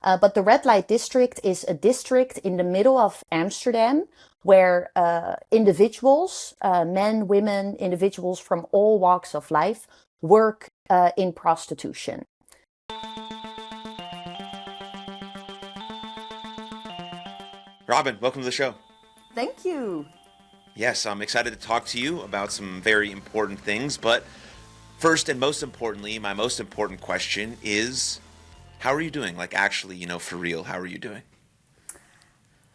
But the red light district is a district in the middle of Amsterdam where individuals, men, women, individuals from all walks of life work in prostitution. Robin, welcome to the show. Thank you. Yes, I'm excited to talk to you about some very important things, but first and most importantly, my most important question is, how are you doing? Like actually, for real, how are you doing?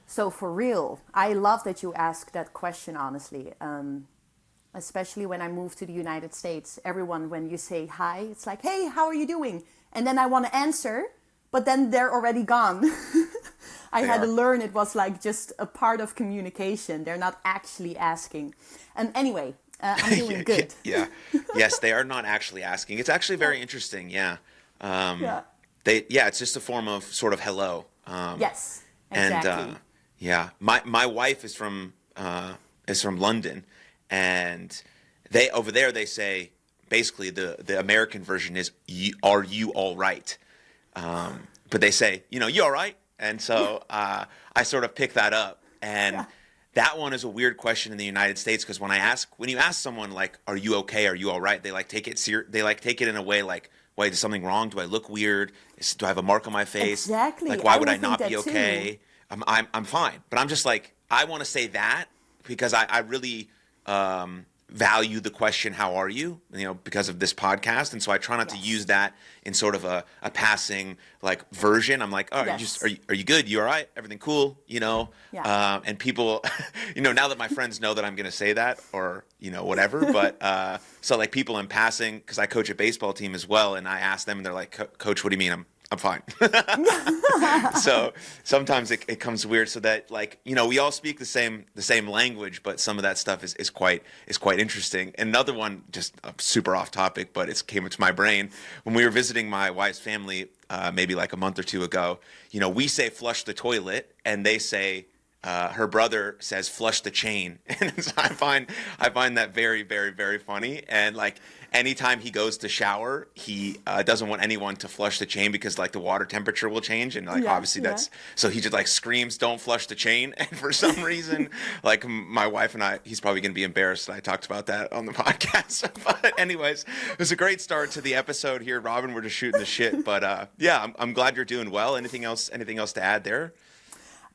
So for real, I love that you asked that question, honestly. Especially when I moved to the United States, everyone, when you say hi, it's like, hey, how are you doing? And then I want to answer, but then they're already gone. I They had to are. learn it was like just a part of communication. They're not actually asking. And anyway, I'm doing Yeah, yeah, good. yeah. Yes, they are not actually asking. It's actually very interesting. Yeah. Um, Yeah. yeah, it's just a form of sort of hello. Yes, And exactly. yeah, my wife is from London, and they over there they say basically the American version is are you all right? But they say you all right, and Yeah, so I sort of pick that up, and yeah. that one is a weird question in the United States because when you ask someone like are you okay, are you all right, they like take it they like take it in a way like, wait, is something wrong? Do I look weird? Do I have a mark on my face? Exactly. Like, why I would I would think not be that too. okay? I'm fine. But I'm just like, I want to say that because I really value the question, how are you? Because of this podcast. And so I try not to use Yes. that in sort of a passing like version. I'm like, oh, Yes. are you good? You all right? Everything cool? Yeah. And people, now that my friends know that I'm going to say that or, whatever. But so like people in passing, because I coach a baseball team as well. And I ask them and they're like, Coach, what do you mean? I'm fine. So sometimes it comes weird so that like we all speak the same language, but some of that stuff is quite interesting. And another one, just super off topic, but it came into my brain when we were visiting my wife's family maybe like a month or two ago. We say flush the toilet and they say her brother says flush the chain. And so I find that very, very, very funny. And like anytime he goes to shower, he doesn't want anyone to flush the chain because like the water temperature will change. And like Yeah. obviously Yeah. that's so he just like screams, don't flush the chain. And for some reason, like my wife and I, he's probably gonna be embarrassed that I talked about that on the podcast. But anyways, it was a great start to the episode here, Robin. We're just shooting the shit. But yeah, I'm glad you're doing well. Anything else to add there?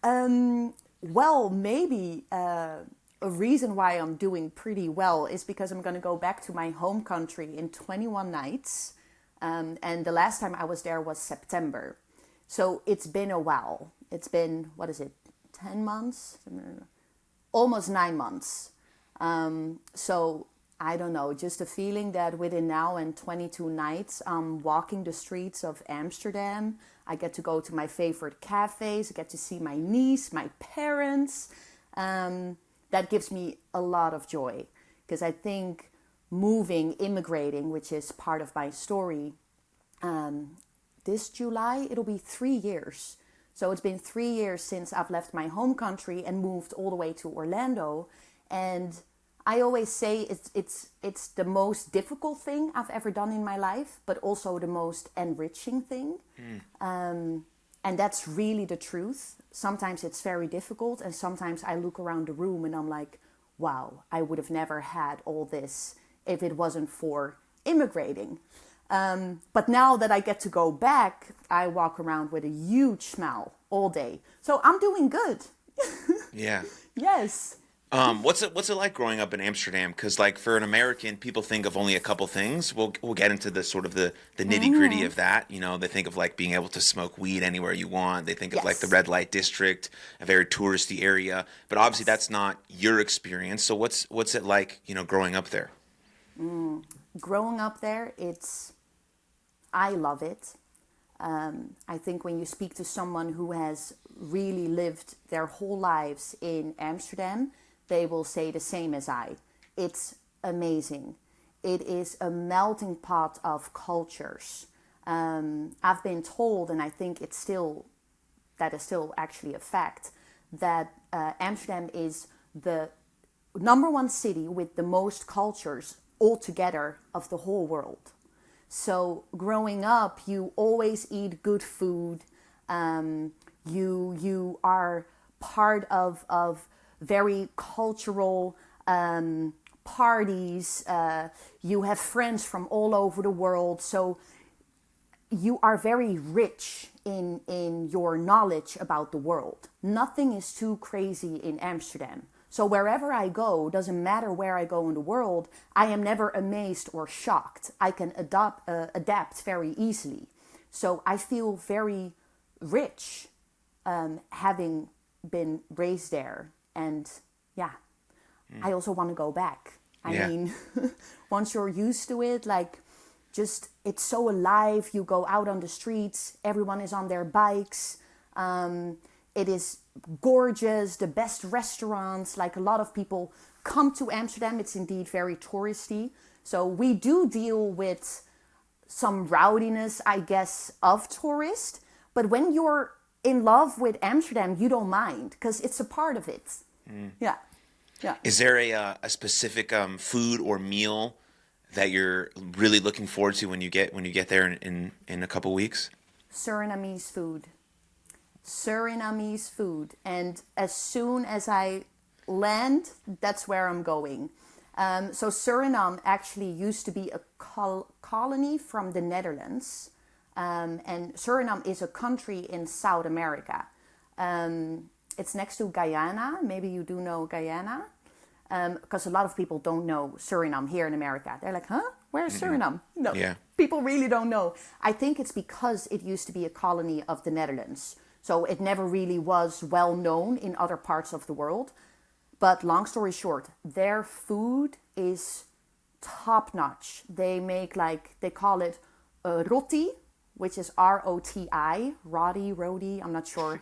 Um, well, maybe a reason why I'm doing pretty well is because I'm going to go back to my home country in 21 nights. And the last time I was there was September. So it's been a while. It's been, what is it, 10 months? Almost 9 months. So I don't know, just a feeling that within now and 22 nights, I'm walking the streets of Amsterdam. I get to go to my favorite cafes, I get to see my niece, my parents. That gives me a lot of joy because I think moving, immigrating, which is part of my story, this July, it'll be 3 years. So it's been 3 years since I've left my home country and moved all the way to Orlando. And I always say it's the most difficult thing I've ever done in my life, but also the most enriching thing. And that's really the truth. Sometimes it's very difficult, and sometimes I look around the room and I'm like, wow, I would have never had all this if it wasn't for immigrating. But now that I get to go back, I walk around with a huge smile all day. So I'm doing good. Yeah. Yes. What's it like growing up in Amsterdam? Because like for an American, people think of only a couple things. We'll get into the sort of the nitty gritty of that. They think of like being able to smoke weed anywhere you want. They think of like the Yes. red light district, a very touristy area. But obviously Yes. that's not your experience. So what's it like, growing up there? Growing up there, I love it. I think when you speak to someone who has really lived their whole lives in Amsterdam, they will say the same as I. It's amazing. It is a melting pot of cultures. I've been told, and I think that is still actually a fact, that Amsterdam is the number one city with the most cultures altogether of the whole world. So growing up, you always eat good food. You are part of very cultural parties. You have friends from all over the world. So you are very rich in your knowledge about the world. Nothing is too crazy in Amsterdam. So wherever I go, doesn't matter where I go in the world, I am never amazed or shocked. I can adapt very easily. So I feel very rich having been raised there. And yeah, I also want to go back. I mean, once you're used to it, like, just, it's so alive. You go out on the streets, everyone is on their bikes. It is gorgeous, the best restaurants. Like, a lot of people come to Amsterdam. It's indeed very touristy. So we do deal with some rowdiness, I guess, of tourists. But when you're in love with Amsterdam, you don't mind, because it's a part of it. Yeah. Is there a specific food or meal that you're really looking forward to when you get there in a couple weeks? Surinamese food. And as soon as I land, that's where I'm going. So Suriname actually used to be a colony from the Netherlands. And Suriname is a country in South America. It's next to Guyana. Maybe you do know Guyana. Because a lot of people don't know Suriname here in America. They're like, huh? Where's Suriname? No, people really don't know. I think it's because it used to be a colony of the Netherlands. So it never really was well known in other parts of the world. But long story short, their food is top notch. They make, like, they call it roti, which is R-O-T-I, roti, I'm not sure.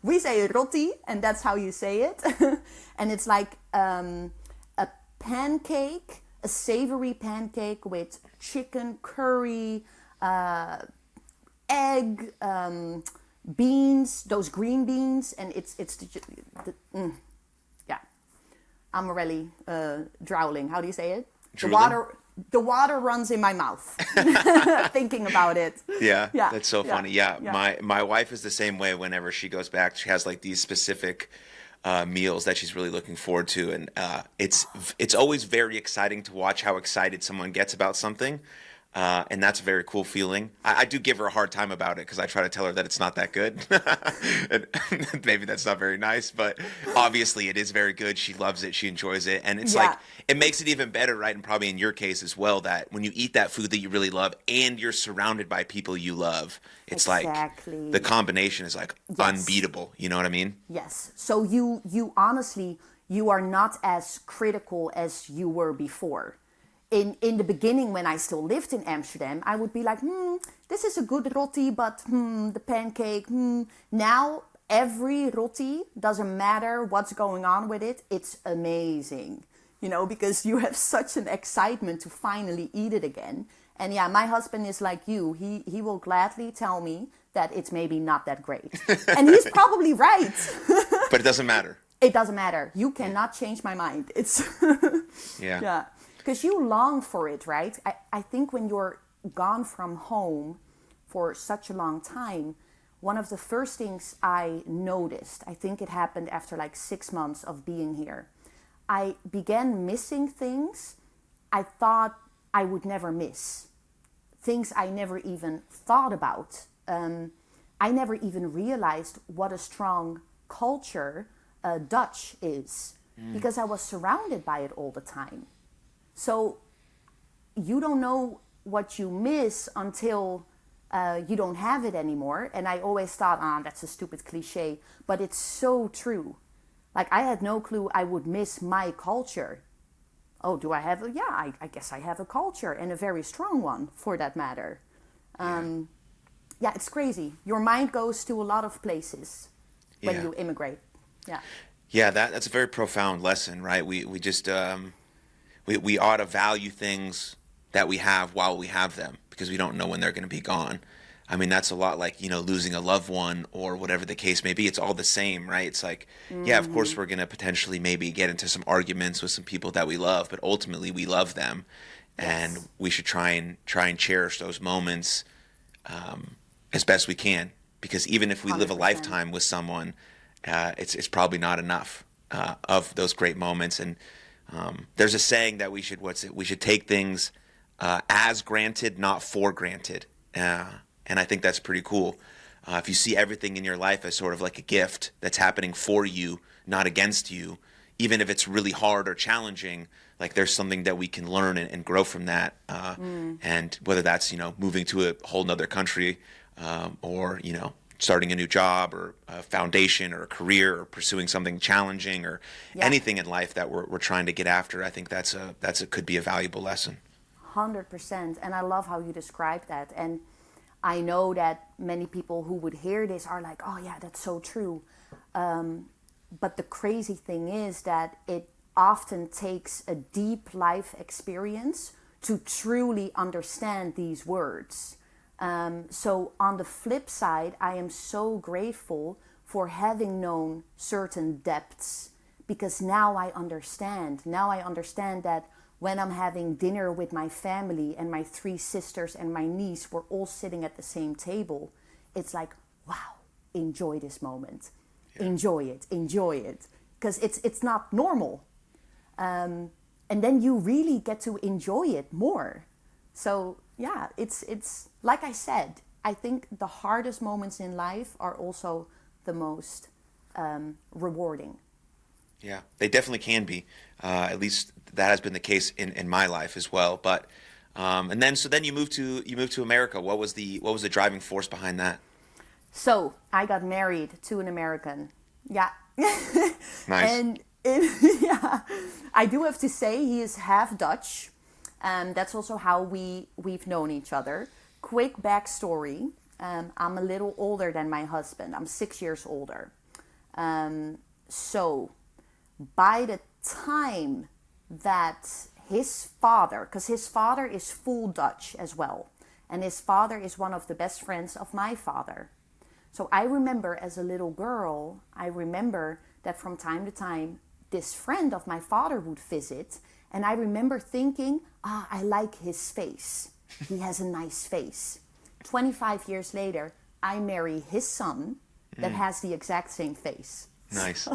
We say roti, and that's how you say it. And it's like a pancake, a savory pancake with chicken, curry, egg, beans, those green beans, and it's yeah. I'm really drowning. How do you say it? Drooling? The water runs in my mouth thinking about it. Yeah, that's so funny. Yeah. My wife is the same way. Whenever she goes back, she has like these specific meals that she's really looking forward to, and it's always very exciting to watch how excited someone gets about something. And that's a very cool feeling. I do give her a hard time about it because I try to tell her that it's not that good. And maybe that's not very nice, but obviously it is very good. She loves it. She enjoys it. And it's like, it makes it even better, right? And probably in your case as well, that when you eat that food that you really love and you're surrounded by people you love, it's like the combination is like unbeatable. You know what I mean? Yes. So you honestly, you are not as critical as you were before. In the beginning, when I still lived in Amsterdam, I would be like, this is a good roti, but the pancake, Now, every roti, doesn't matter what's going on with it, it's amazing. You know, because you have such an excitement to finally eat it again. And yeah, my husband is like you. He will gladly tell me that it's maybe not that great. And he's probably right. But it doesn't matter. It doesn't matter. You cannot change my mind. It's yeah. Because you long for it, right? I think when you're gone from home for such a long time, one of the first things I noticed, I think it happened after like 6 months of being here, I began missing things I thought I would never miss. Things I never even thought about. I never even realized what a strong culture Dutch is. Because I was surrounded by it all the time. So you don't know what you miss until you don't have it anymore. And I always thought, that's a stupid cliche, but it's so true. Like, I had no clue I would miss my culture. Oh, do I have I guess I have a culture, and a very strong one for that matter. Yeah, it's crazy. Your mind goes to a lot of places when you immigrate. Yeah, that's a very profound lesson, right? We just we ought to value things that we have while we have them, because we don't know when they're going to be gone. I mean, that's a lot like, losing a loved one or whatever the case may be. It's all the same, right? It's like, yeah, of course we're going to potentially maybe get into some arguments with some people that we love, but ultimately we love them. And we should try and cherish those moments as best we can, because even if we live a 100%. lifetime with someone, it's probably not enough of those great moments. And there's a saying that we should take things as granted, not for granted. And I think that's pretty cool. If you see everything in your life as sort of like a gift that's happening for you, not against you, even if it's really hard or challenging, like there's something that we can learn and grow from that. And whether that's, moving to a whole nother country, or, starting a new job or a foundation or a career or pursuing something challenging or Yeah. anything in life that we're trying to get after, I think could be a valuable lesson. 100%. And I love how you describe that. And I know that many people who would hear this are like, oh, yeah, that's so true. But the crazy thing is that it often takes a deep life experience to truly understand these words. So on the flip side, I am so grateful for having known certain depths, because now I understand. Now I understand that when I'm having dinner with my family and my 3 sisters and my niece, we're all sitting at the same table. It's like, wow, enjoy this moment. Yeah. Enjoy it. Because it's not normal. And then you really get to enjoy it more. So yeah, it's like I said, I think the hardest moments in life are also the most rewarding. Yeah, they definitely can be. At least that has been the case in my life as well. But and then you moved to America. What was the driving force behind that? So I got married to an American. Yeah. Nice. And yeah, I do have to say he is half Dutch. That's also how we've known each other. Quick backstory. I'm a little older than my husband. I'm 6 years older. So by the time that his father, because his father is full Dutch as well, and his father is one of the best friends of my father. So I remember as a little girl, I remember that from time to time, this friend of my father would visit, and I remember thinking, I like his face. He has a nice face. 25 years later, I marry his son that has the exact same face. Nice.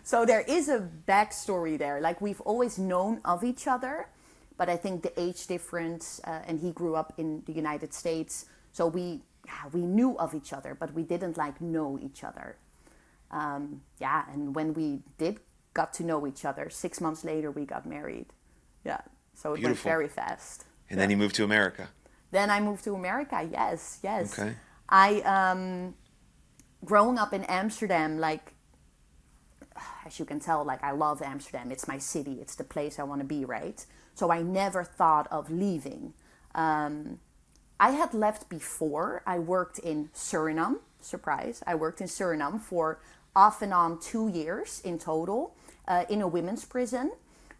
So there is a backstory there. Like, we've always known of each other, but I think the age difference, and he grew up in the United States, so we knew of each other, but we didn't know each other. And when we got to know each other, 6 months later we got married. Yeah, so it Beautiful. went very fast. And then you moved to America. Then I moved to America. Yes. Okay. I growing up in Amsterdam, as you can tell, I love Amsterdam. It's my city. It's the place I want to be, right? So I never thought of leaving. I had left before. I worked in Suriname. Surprise. I worked in Suriname for off and on 2 years in total in a women's prison.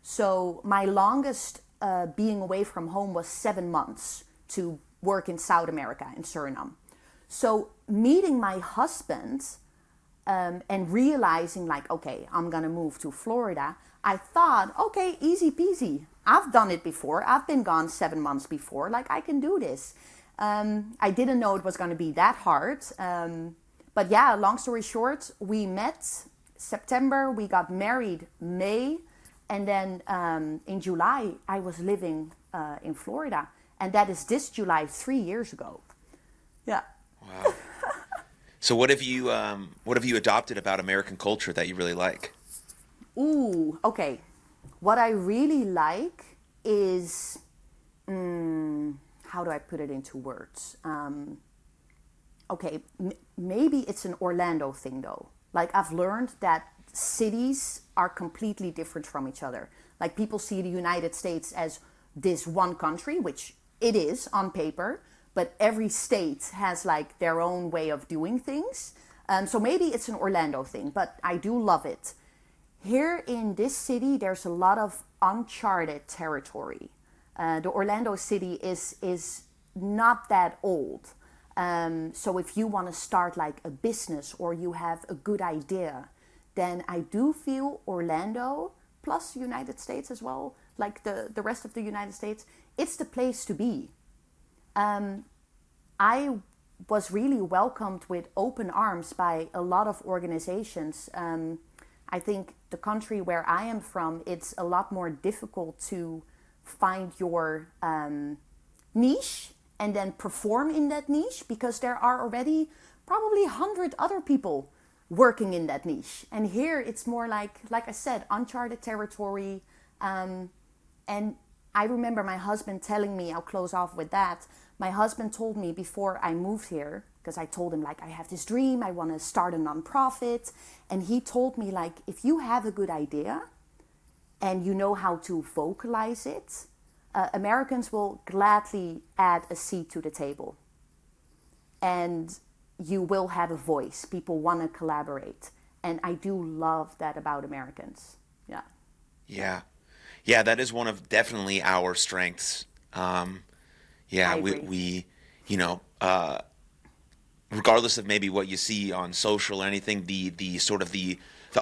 So my longest being away from home was 7 months to work in South America, in Suriname. So meeting my husband and realizing okay, I'm gonna move to Florida, I thought, okay, easy peasy. I've done it before. I've been gone 7 months before. I can do this. I didn't know it was gonna be that hard. But yeah, long story short, we met September, we got married May, and then in July, I was living in Florida. And that is this July, 3 years ago. Yeah. Wow. So what have you adopted about American culture that you really like? Ooh, okay. What I really like is, how do I put it into words? Okay, maybe it's an Orlando thing though. I've learned that cities are completely different from each other. People see the United States as this one country, which it is on paper, but every state has their own way of doing things. So maybe it's an Orlando thing, but I do love it. Here in this city, there's a lot of uncharted territory. The Orlando city is not that old. So if you want to start a business or you have a good idea, then I do feel Orlando, plus United States as well, the rest of the United States, it's the place to be. I was really welcomed with open arms by a lot of organizations. I think the country where I am from, it's a lot more difficult to find your niche and then perform in that niche, because there are already probably 100 other people working in that niche. And here it's more like I said, uncharted territory. And I remember my husband telling me, I'll close off with that. My husband told me before I moved here, because I told him like, I have this dream, I want to start a nonprofit. And he told me like, if you have a good idea and you know how to vocalize it, Americans will gladly add a seat to the table. And you will have a voice. People want to collaborate. And I do love that about Americans. Yeah. Yeah. Yeah, that is one of definitely our strengths. Yeah, we you know, regardless of maybe what you see on social or anything, the sort of the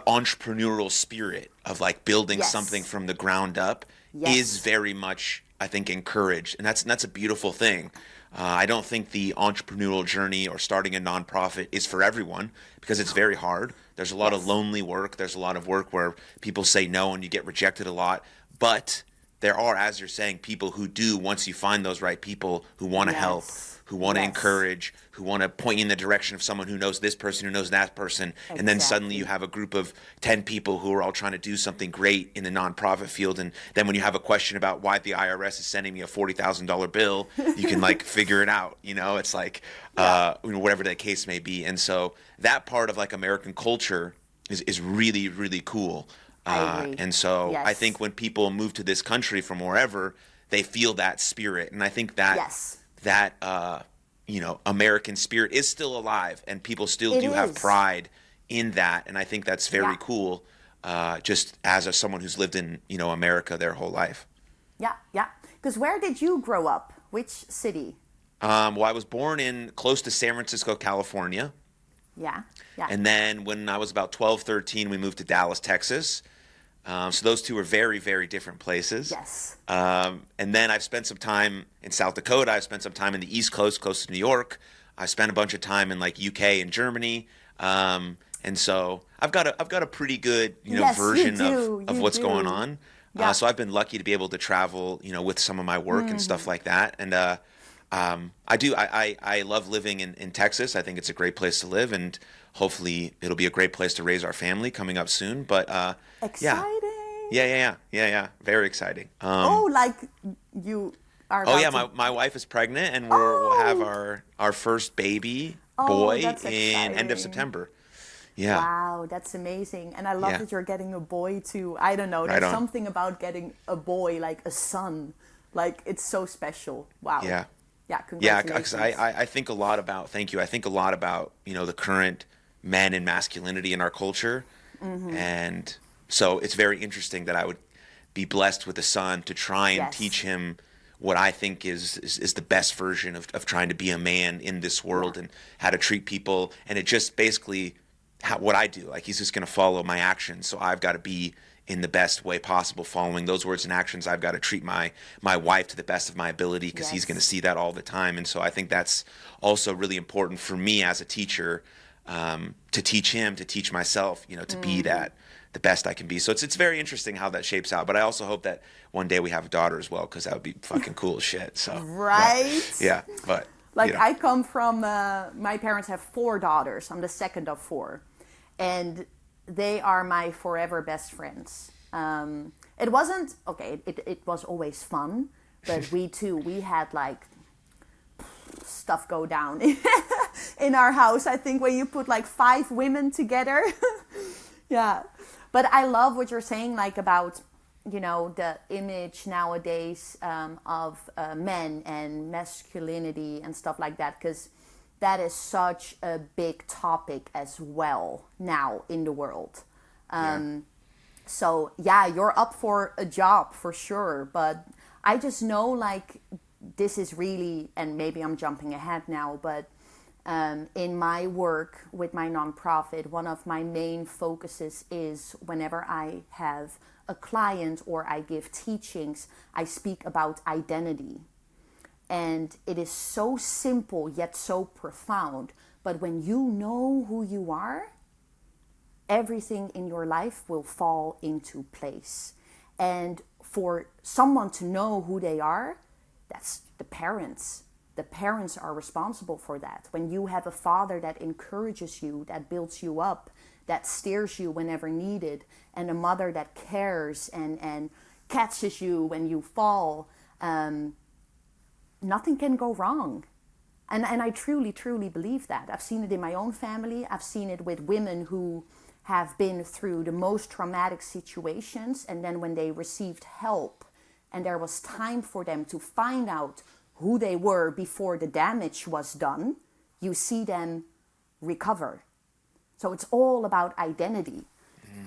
entrepreneurial spirit of like building Yes. something from the ground up Yes. is very much, I think, encouraged, and that's a beautiful thing. I don't think the entrepreneurial journey or starting a nonprofit is for everyone, because it's very hard. There's a lot of Yes. lonely work. There's a lot of work where people say no and you get rejected a lot. But there are, as you're saying, people who do, once you find those right people who want to help, Yes. who want to Yes. encourage, who want to point you in the direction of someone who knows this person, who knows that person. And then suddenly you Exactly. have a group of 10 people who are all trying to do something great in the nonprofit field. And then when you have a question about why the IRS is sending me a $40,000 bill, you can like figure it out. You know, it's like, whatever the case may be. And so that part of like American culture is really, really cool. I agree. And so I Yes. think when people move to this country from wherever, they feel that spirit. And I think that Yes. that American spirit is still alive, and people still It do have is. pride in that. And I think that's very Yeah. cool, just as someone who's lived in, America their whole life. Yeah, yeah. Because where did you grow up? Which city? Well, I was born in close to San Francisco, California. Yeah, yeah. And then when I was about 12, 13, we moved to Dallas, Texas. So those two are very, very different places. Yes. And then I've spent some time in South Dakota. I've spent some time in the East Coast, close to New York. I spent a bunch of time in like UK and Germany. And so I've got a pretty good, Yes, you version do. of You what's do. going on. Yeah. So I've been lucky to be able to travel, with some of my work and stuff like that. And I love living in Texas. I think it's a great place to live, and hopefully it'll be a great place to raise our family coming up soon. But Exciting. yeah. Very exciting. Oh, like you are Oh about yeah, to... my wife is pregnant, and we'll have our first baby boy that's in end of exciting. September. Yeah. Wow, that's amazing. And I love Yeah. that you're getting a boy too. I don't know. Right There's on. something about getting a boy, like a son. Like, it's so special. Wow. Yeah. Yeah, Yeah, congratulations. because I think a lot about, thank you. I think a lot about, the current men and masculinity in our culture. Mm-hmm. And so it's very interesting that I would be blessed with a son to try and Yes. teach him what I think is the best version of trying to be a man in this world, and how to treat people. And it just basically what I do. Like, he's just going to follow my actions. So I've got to be in the best way possible following those words and actions. I've got to treat my wife to the best of my ability, because he's Yes. going to see that all the time. And so I think that's also really important for me as a teacher, to teach him, to teach myself, to be that the best I can be. So it's very interesting how that shapes out. But I also hope that one day we have a daughter as well, because that would be fucking cool as shit. So Right? yeah, but Like, I come from, my parents have 4 daughters. I'm the second of 4. And they are my forever best friends. It wasn't, okay, it was always fun. But we had like stuff go down in our house. I think when you put like 5 women together. Yeah. But I love what you're saying, like about, the image nowadays of men and masculinity and stuff like that, because that is such a big topic as well now in the world. So yeah, you're up for a job for sure, but I just know like this is really, and maybe I'm jumping ahead now, but in my work with my nonprofit, one of my main focuses is whenever I have a client or I give teachings, I speak about identity. And it is so simple yet so profound. But when you know who you are, everything in your life will fall into place. And for someone to know who they are, that's the parents. The parents are responsible for that. When you have a father that encourages you, that builds you up, that steers you whenever needed, and a mother that cares and catches you when you fall, nothing can go wrong. And I truly, truly believe that. I've seen it in my own family. I've seen it with women who have been through the most traumatic situations, and then when they received help and there was time for them to find out who they were before the damage was done, you see them recover. So it's all about identity.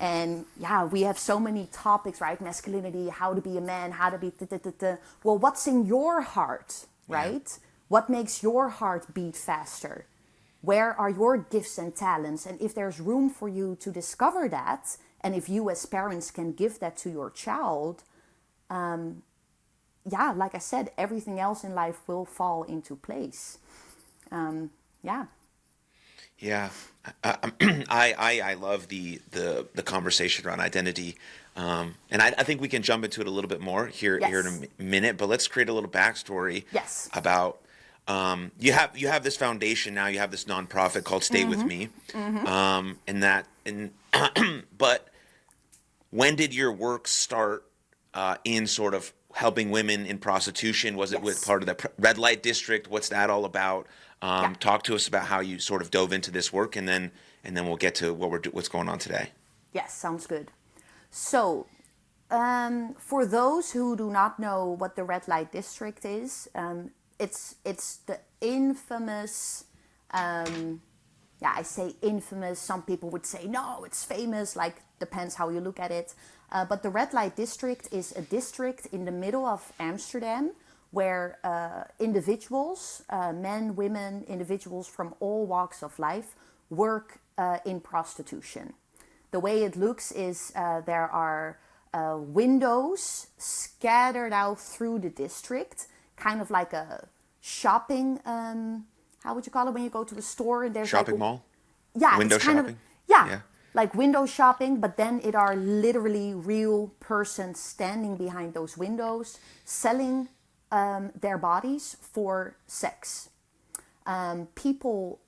And yeah, we have so many topics, right? Masculinity, how to be a man, how to be... Well, what's in your heart, right? Yeah. What makes your heart beat faster? Where are your gifts and talents? And if there's room for you to discover that, and if you as parents can give that to your child, yeah, like I said, everything else in life will fall into place. Yeah. Yeah, I love the conversation around identity, and I think we can jump into it a little bit more here Yes. here in a minute. But let's create a little backstory. Yes. About you have this foundation now. You have this nonprofit called Stay With Me, but when did your work start in sort of helping women in prostitution? Was it Yes. with part of the red light district? What's that all about? Yeah. Talk to us about how you sort of dove into this work, and then we'll get to what's going on today. Yes, sounds good. So, for those who do not know what the red light district is, it's the infamous. I say infamous. Some people would say no, it's famous. Like, depends how you look at it. But the red light district is a district in the middle of Amsterdam, where individuals, men, women, individuals from all walks of life work in prostitution. The way it looks is there are windows scattered out through the district, kind of like a shopping, how would you call it when you go to a store and there's shopping like mall? Yeah, window it's kind shopping? Yeah, like window shopping, but then it are literally real persons standing behind those windows selling their bodies for sex. People,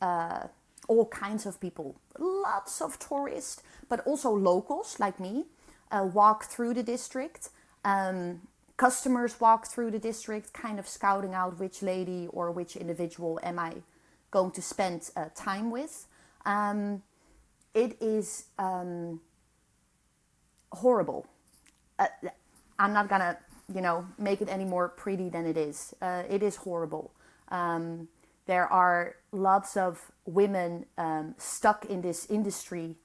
all kinds of people, lots of tourists, but also locals like me, walk through the district. Customers walk through the district, kind of scouting out which lady or which individual am I going to spend time with. It is horrible. I'm not gonna make it any more pretty than it is. It is horrible. There are lots of women stuck in this industry,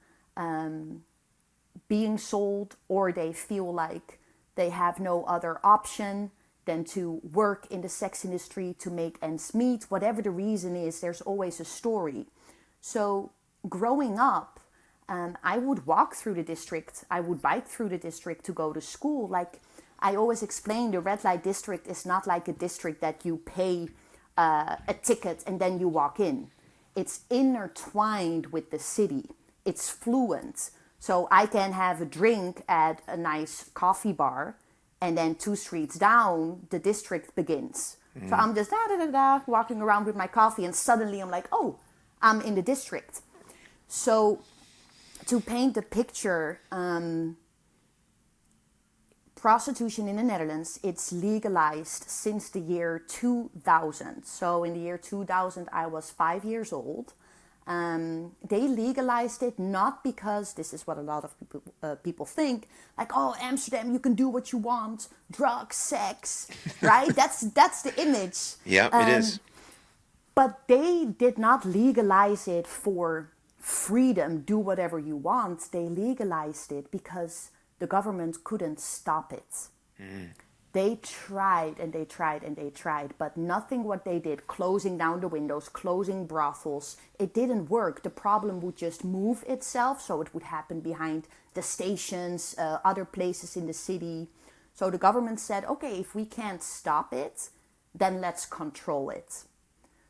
being sold, or they feel like they have no other option than to work in the sex industry to make ends meet. Whatever the reason is, there's always a story. So growing up, I would walk through the district. I would bike through the district to go to school. Like, I always explain, the red light district is not like a district that you pay a ticket and then you walk in. It's intertwined with the city. It's fluent. So I can have a drink at a nice coffee bar, and then 2 streets down, the district begins. So I'm just walking around with my coffee, and suddenly I'm like, oh, I'm in the district. So to paint the picture, prostitution in the Netherlands, it's legalized since the year 2000. So in the year 2000, I was 5 years old. They legalized it not because, this is what a lot of people think, like, oh, Amsterdam, you can do what you want, drugs, sex, right? That's the image. Yeah, it is. But they did not legalize it for freedom, do whatever you want. They legalized it because the government couldn't stop it. They tried and they tried and they tried, but nothing what they did, closing down the windows, closing brothels, it didn't work. The problem would just move itself, so it would happen behind the stations, other places in the city. So the government said, okay, if we can't stop it, then let's control it.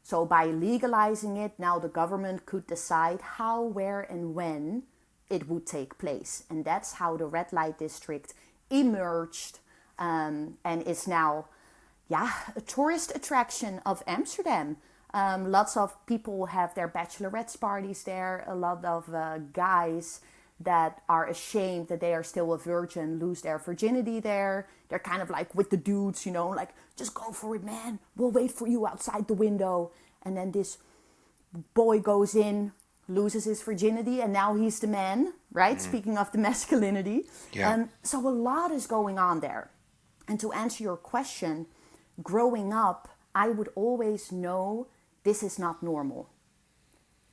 So by legalizing it, now the government could decide how, where, and when it would take place. And that's how the red light district emerged and is now, a tourist attraction of Amsterdam. Lots of people have their bachelorettes parties there. A lot of guys that are ashamed that they are still a virgin lose their virginity there. They're kind of like with the dudes, like, just go for it, man. We'll wait for you outside the window. And then this boy goes in, loses his virginity, and now he's the man, right? Speaking of the masculinity. Yeah. So a lot is going on there. And to answer your question, growing up, I would always know this is not normal.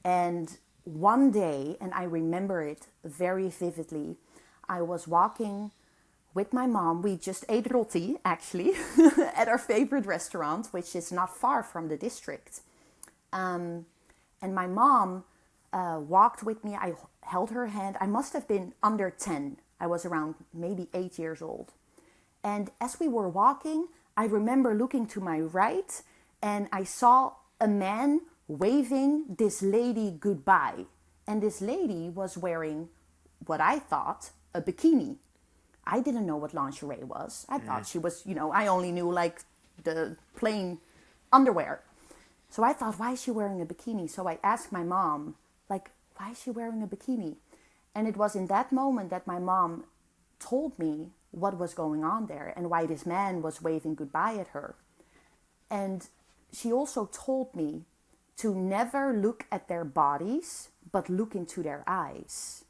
And one day, and I remember it very vividly, I was walking with my mom. We just ate roti, actually, at our favorite restaurant, which is not far from the district. And my mom walked with me. I held her hand. I must have been under 10. I was around maybe 8 years old. And as we were walking, I remember looking to my right, and I saw a man waving this lady goodbye. And this lady was wearing what I thought a bikini. I didn't know what lingerie was. I thought she was, I only knew like the plain underwear. So I thought, why is she wearing a bikini? So I asked my mom, like, why is she wearing a bikini? And it was in that moment that my mom told me what was going on there and why this man was waving goodbye at her. And she also told me to never look at their bodies, but look into their eyes.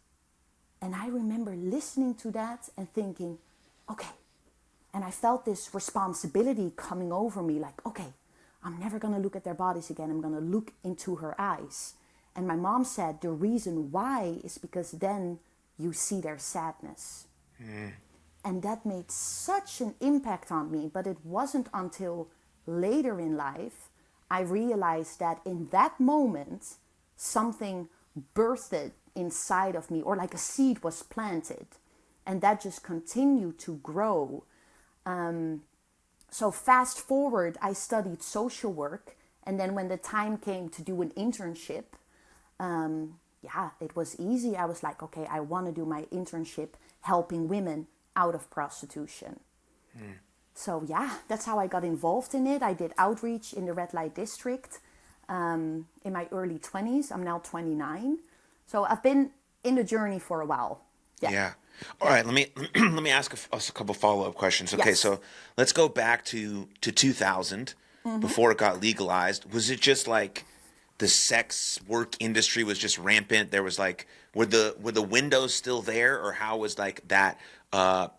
And I remember listening to that and thinking, okay. And I felt this responsibility coming over me, like, okay, I'm never going to look at their bodies again. I'm going to look into her eyes. And my mom said the reason why is because then you see their sadness. And that made such an impact on me. But it wasn't until later in life I realized that in that moment, something birthed inside of me, or like a seed was planted. And that just continued to grow. So fast forward, I studied social work. And then when the time came to do an internship, it was easy. I was like, okay, I want to do my internship helping women out of prostitution. So that's how I got involved in it. I did outreach in the red light district in my early 20s. I'm now 29. So I've been in the journey for a while. Yeah. All right. Let me ask us a couple follow-up questions. Okay. Yes. So let's go back to 2000 before it got legalized. Was it just like the sex work industry was just rampant? There was like, were the windows still there, or how was like that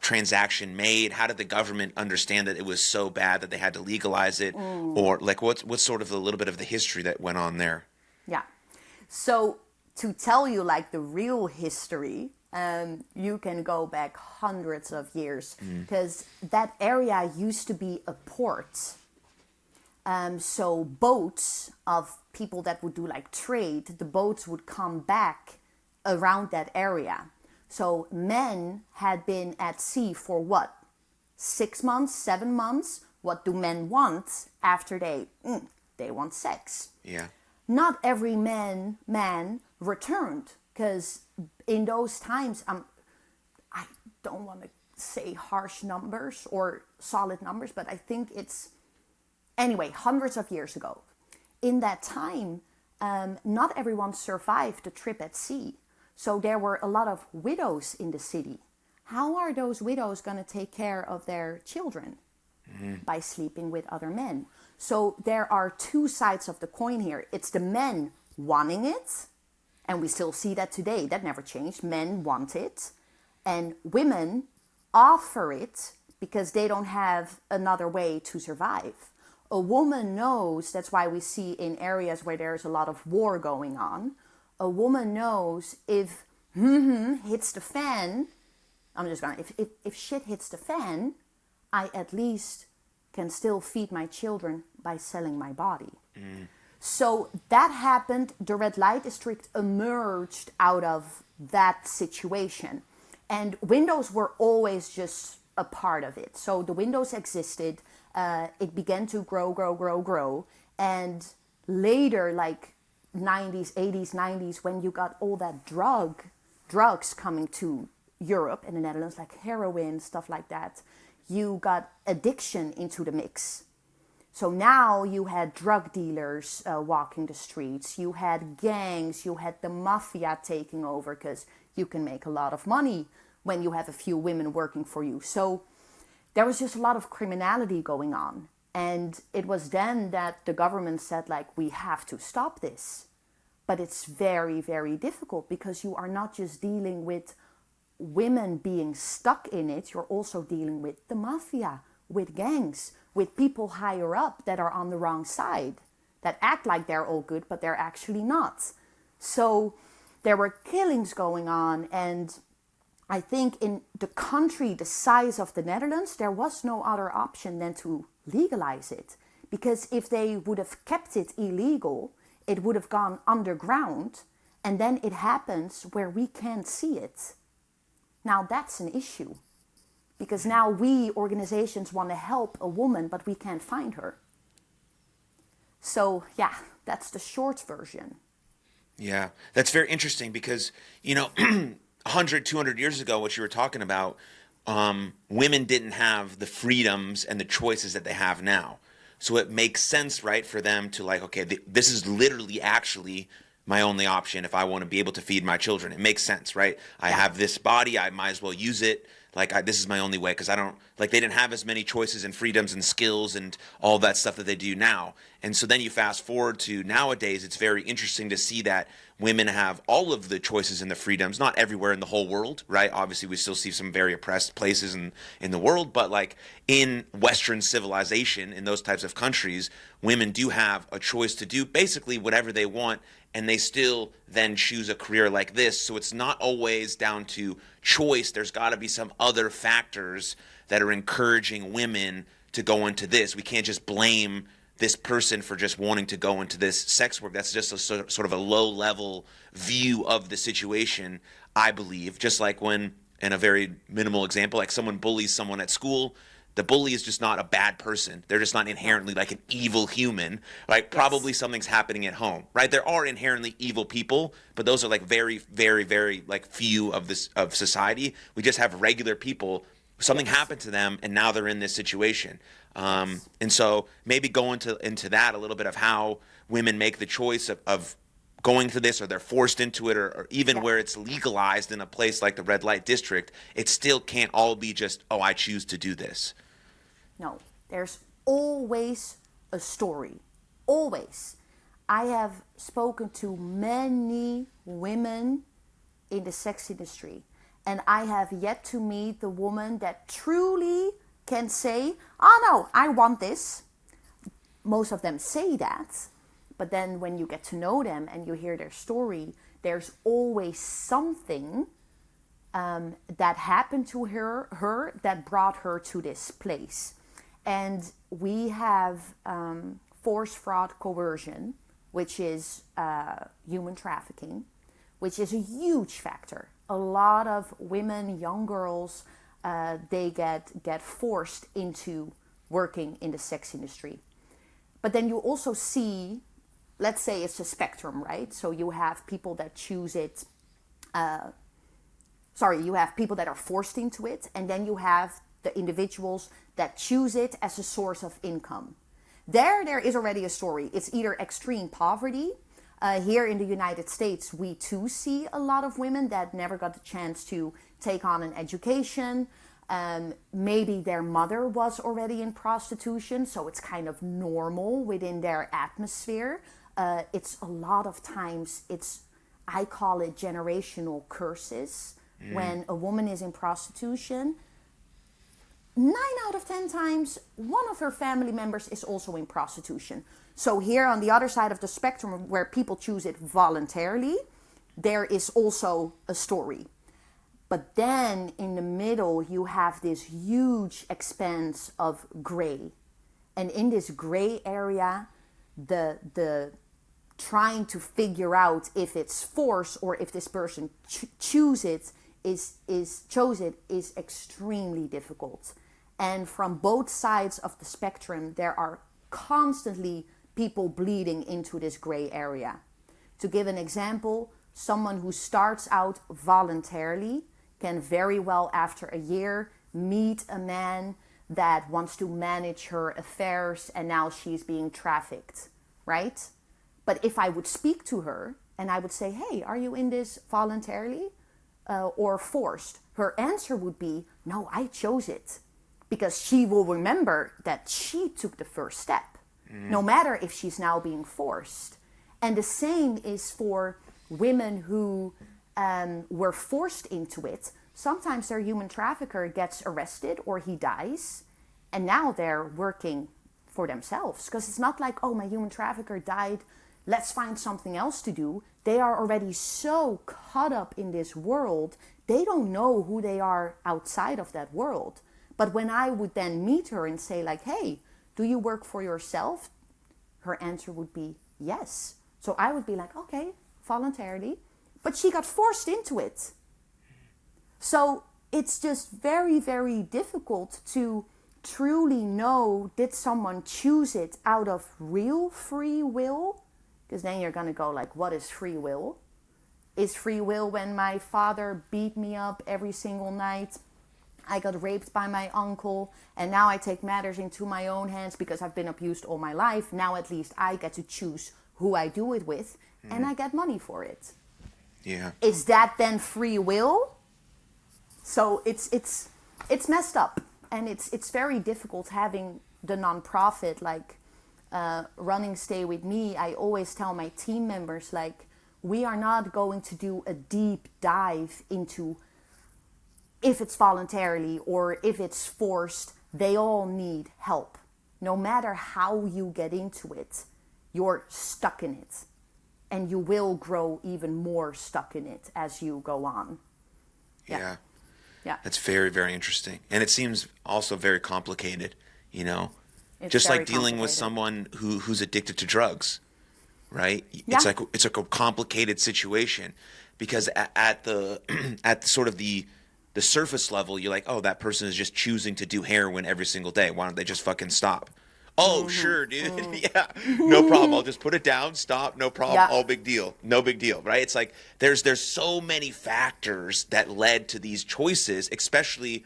transaction made? How did the government understand that it was so bad that they had to legalize it? Or like what's sort of a little bit of the history that went on there? Yeah. So to tell you like the real history, you can go back hundreds of years, because that area used to be a port. So boats of people that would do like trade, the boats would come back around that area. So men had been at sea for what? 6 months, 7 months? What do men want after they want sex? Yeah. Not every man returned, because in those times, I don't want to say harsh numbers or solid numbers, but I think it's, anyway, hundreds of years ago. In that time, not everyone survived the trip at sea. So there were a lot of widows in the city. How are those widows going to take care of their children? By sleeping with other men. So there are two sides of the coin here. It's the men wanting it, and we still see that today. That never changed. Men want it, and women offer it because they don't have another way to survive. A woman knows, that's why we see in areas where there's a lot of war going on, a woman knows if hits the fan, if shit hits the fan, I at least can still feed my children by selling my body. So that happened. The red light district emerged out of that situation. And windows were always just a part of it. So the windows existed. It began to grow. And later, like 90s, 80s, 90s, when you got all that drugs coming to Europe and the Netherlands, like heroin, stuff like that, you got addiction into the mix. So now you had drug dealers walking the streets, you had gangs, you had the mafia taking over, because you can make a lot of money when you have a few women working for you. So there was just a lot of criminality going on. And it was then that the government said, like, we have to stop this. But it's very, very difficult, because you are not just dealing with women being stuck in it, you're also dealing with the mafia, with gangs, with people higher up that are on the wrong side, that act like they're all good, but they're actually not. So there were killings going on, and I think in the country the size of the Netherlands, there was no other option than to legalize it. Because if they would have kept it illegal, it would have gone underground, and then it happens where we can't see it. Now that's an issue. Because now we, organizations, want to help a woman, but we can't find her. So yeah, that's the short version. Yeah, that's very interesting because, 100, 200 years ago, what you were talking about, women didn't have the freedoms and the choices that they have now. So it makes sense, right, for them to like, okay, this is literally actually my only option if I want to be able to feed my children. It makes sense, right? I have this body, I might as well use it. Like, this is my only way, because they didn't have as many choices and freedoms and skills and all that stuff that they do now. And so then you fast forward to nowadays, it's very interesting to see that women have all of the choices and the freedoms, not everywhere in the whole world, right? Obviously, we still see some very oppressed places in the world, but like in Western civilization, in those types of countries, women do have a choice to do basically whatever they want, and they still then choose a career like this. So it's not always down to choice. There's got to be some other factors that are encouraging women to go into this. We can't just blame this person for just wanting to go into this sex work. That's just a sort of a low-level view of the situation, I believe. Just like when, in a very minimal example, like someone bullies someone at school, the bully is just not a bad person. They're just not inherently like an evil human, right? Yes. Probably something's happening at home, right? There are inherently evil people, but those are like very, very, very like few of society. We just have regular people. Something happened to them, and now they're in this situation. And so maybe go into that a little bit of how women make the choice of going to this, or they're forced into it, or even where it's legalized in a place like the red light district, it still can't all be just, oh, I choose to do this. No, there's always a story. Always. I have spoken to many women in the sex industry, and I have yet to meet the woman that truly can say, oh no, I want this. Most of them say that. But then when you get to know them and you hear their story, there's always something that happened to her that brought her to this place. And we have force, fraud, coercion, which is human trafficking, which is a huge factor. A lot of women, young girls, they get forced into working in the sex industry. But then you also see, let's say it's a spectrum, right? So you have people that choose it, you have people that are forced into it, and then you have the individuals that choose it as a source of income. There is already a story. It's either extreme poverty. Here in the United States, we too see a lot of women that never got the chance to take on an education. Maybe their mother was already in prostitution, so it's kind of normal within their atmosphere. It's a lot of times, I call it generational curses. When a woman is in prostitution, 9 out of 10 times, one of her family members is also in prostitution. So here on the other side of the spectrum, where people choose it voluntarily, there is also a story. But then in the middle, you have this huge expanse of gray. And in this gray area, the trying to figure out if it's force or if this person chooses it is extremely difficult. And from both sides of the spectrum, there are constantly people bleeding into this gray area. To give an example, someone who starts out voluntarily can very well, after a year, meet a man that wants to manage her affairs and now she's being trafficked, right? But if I would speak to her and I would say, hey, are you in this voluntarily or forced? Her answer would be, no, I chose it. Because she will remember that she took the first step, no matter if she's now being forced. And the same is for women who were forced into it. Sometimes their human trafficker gets arrested or he dies, and now they're working for themselves. Because it's not like, oh, my human trafficker died, let's find something else to do. They are already so caught up in this world, they don't know who they are outside of that world. But when I would then meet her and say like, hey, do you work for yourself? Her answer would be yes. So I would be like, okay, voluntarily. But she got forced into it. So it's just very, very difficult to truly know, did someone choose it out of real free will? Because then you're going to go like, what is free will? Is free will when my father beat me up every single night? I got raped by my uncle, and now I take matters into my own hands because I've been abused all my life. Now at least I get to choose who I do it with, and I get money for it. Yeah. Is that then free will? So it's messed up, and it's very difficult having the nonprofit like running Stay With Me. I always tell my team members like, we are not going to do a deep dive into if it's voluntarily or if it's forced. They all need help. No matter how you get into it, you're stuck in it. And you will grow even more stuck in it as you go on. Yeah. Yeah. That's very, very interesting. And it seems also very complicated, you know? It's just very like dealing with someone who's addicted to drugs, right? Yeah. It's like a complicated situation because at the at sort of the surface level, you're like, oh, that person is just choosing to do heroin every single day. Why don't they just fucking stop? Oh, sure, dude. Yeah, no problem. I'll just put it down, stop, no problem. Yeah. All big deal. No big deal, right? It's like there's so many factors that led to these choices, especially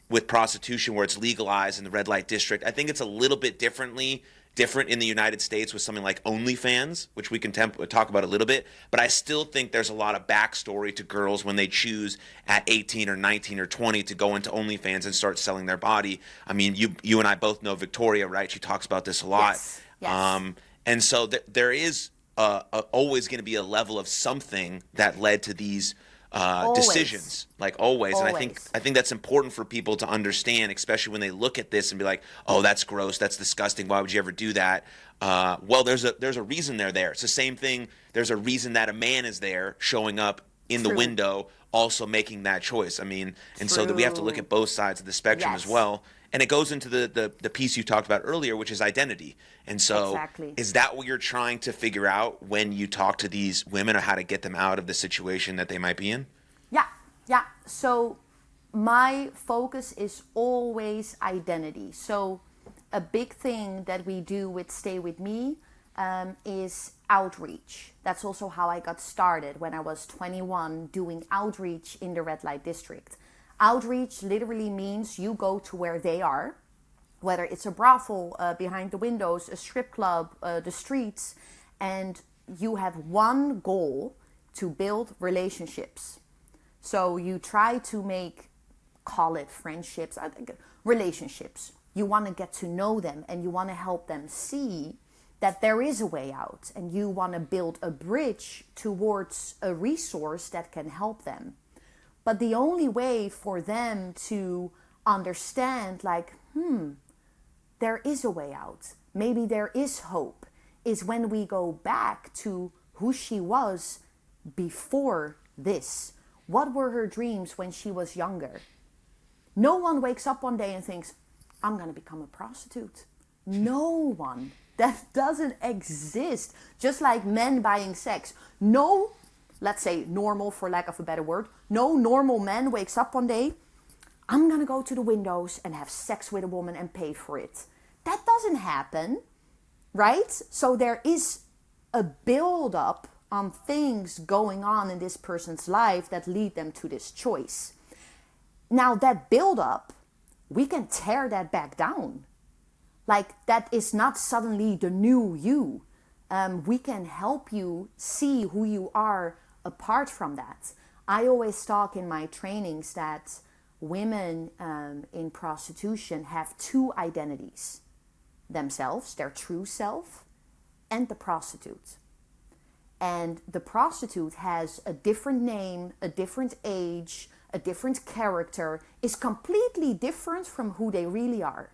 with prostitution where it's legalized in the red light district. I think it's a little bit different in the United States with something like OnlyFans, which we can talk about a little bit. But I still think there's a lot of backstory to girls when they choose at 18 or 19 or 20 to go into OnlyFans and start selling their body. I mean, you and I both know Victoria, right? She talks about this a lot. Yes. And so there is always going to be a level of something that led to these decisions, like always. And I think that's important for people to understand, especially when they look at this and be like, oh, that's gross, that's disgusting, why would you ever do that? Well, there's a reason they're there. It's the same thing. There's a reason that a man is there showing up in the window also making that choice. I mean, and so that we have to look at both sides of the spectrum as well. And it goes into the piece you talked about earlier, which is identity. And so is that what you're trying to figure out when you talk to these women, or how to get them out of the situation that they might be in? Yeah. So my focus is always identity. So a big thing that we do with Stay With Me is outreach. That's also how I got started when I was 21, doing outreach in the red light district. Outreach literally means you go to where they are, whether it's a brothel, behind the windows, a strip club, the streets, and you have one goal: to build relationships. So you try to make, call it friendships, I think relationships. You want to get to know them, and you want to help them see that there is a way out, and you want to build a bridge towards a resource that can help them. But the only way for them to understand like, there is a way out, maybe there is hope, is when we go back to who she was before this. What were her dreams when she was younger? No one wakes up one day and thinks, I'm going to become a prostitute. No one. That doesn't exist. Just like men buying sex. No let's say normal for lack of a better word, no normal man wakes up one day, I'm gonna go to the windows and have sex with a woman and pay for it. That doesn't happen, right? So there is a build-up on things going on in this person's life that lead them to this choice. Now that build-up, we can tear that back down. Like, that is not suddenly the new you. We can help you see who you are apart from that. I always talk in my trainings that women in prostitution have two identities: themselves, their true self, and the prostitute. And the prostitute has a different name, a different age, a different character, is completely different from who they really are.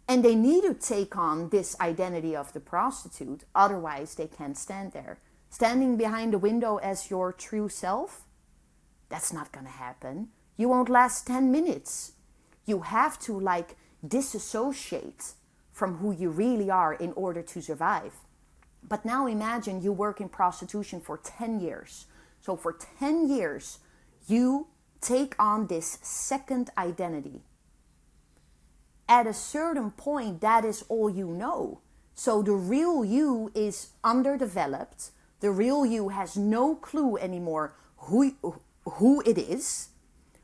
And they need to take on this identity of the prostitute, otherwise they can't stand there. Standing behind the window as your true self, that's not gonna happen. You won't last 10 minutes. You have to disassociate from who you really are in order to survive. But now imagine you work in prostitution for 10 years. So for 10 years, you take on this second identity. At a certain point, that is all you know. So the real you is underdeveloped. The real you has no clue anymore who it is.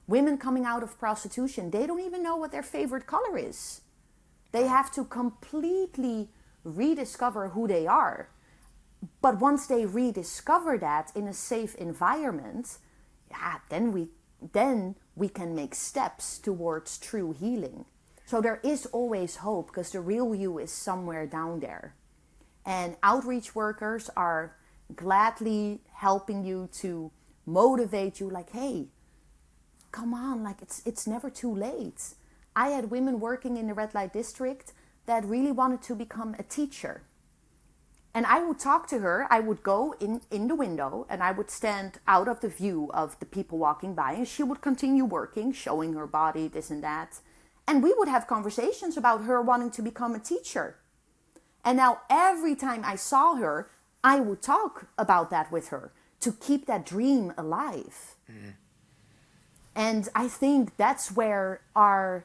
Women coming out of prostitution, they don't even know what their favorite color is. They have to completely rediscover who they are. But once they rediscover that in a safe environment, then we can make steps towards true healing. So there is always hope, because the real you is somewhere down there. And outreach workers are gladly helping you to motivate you, like, hey, come on, it's never too late. I had women working in the red light district that really wanted to become a teacher. And I would talk to her, I would go in the window and I would stand out of the view of the people walking by, and she would continue working, showing her body, this and that. And we would have conversations about her wanting to become a teacher. And now every time I saw her, I would talk about that with her to keep that dream alive. Mm-hmm. And I think that's where our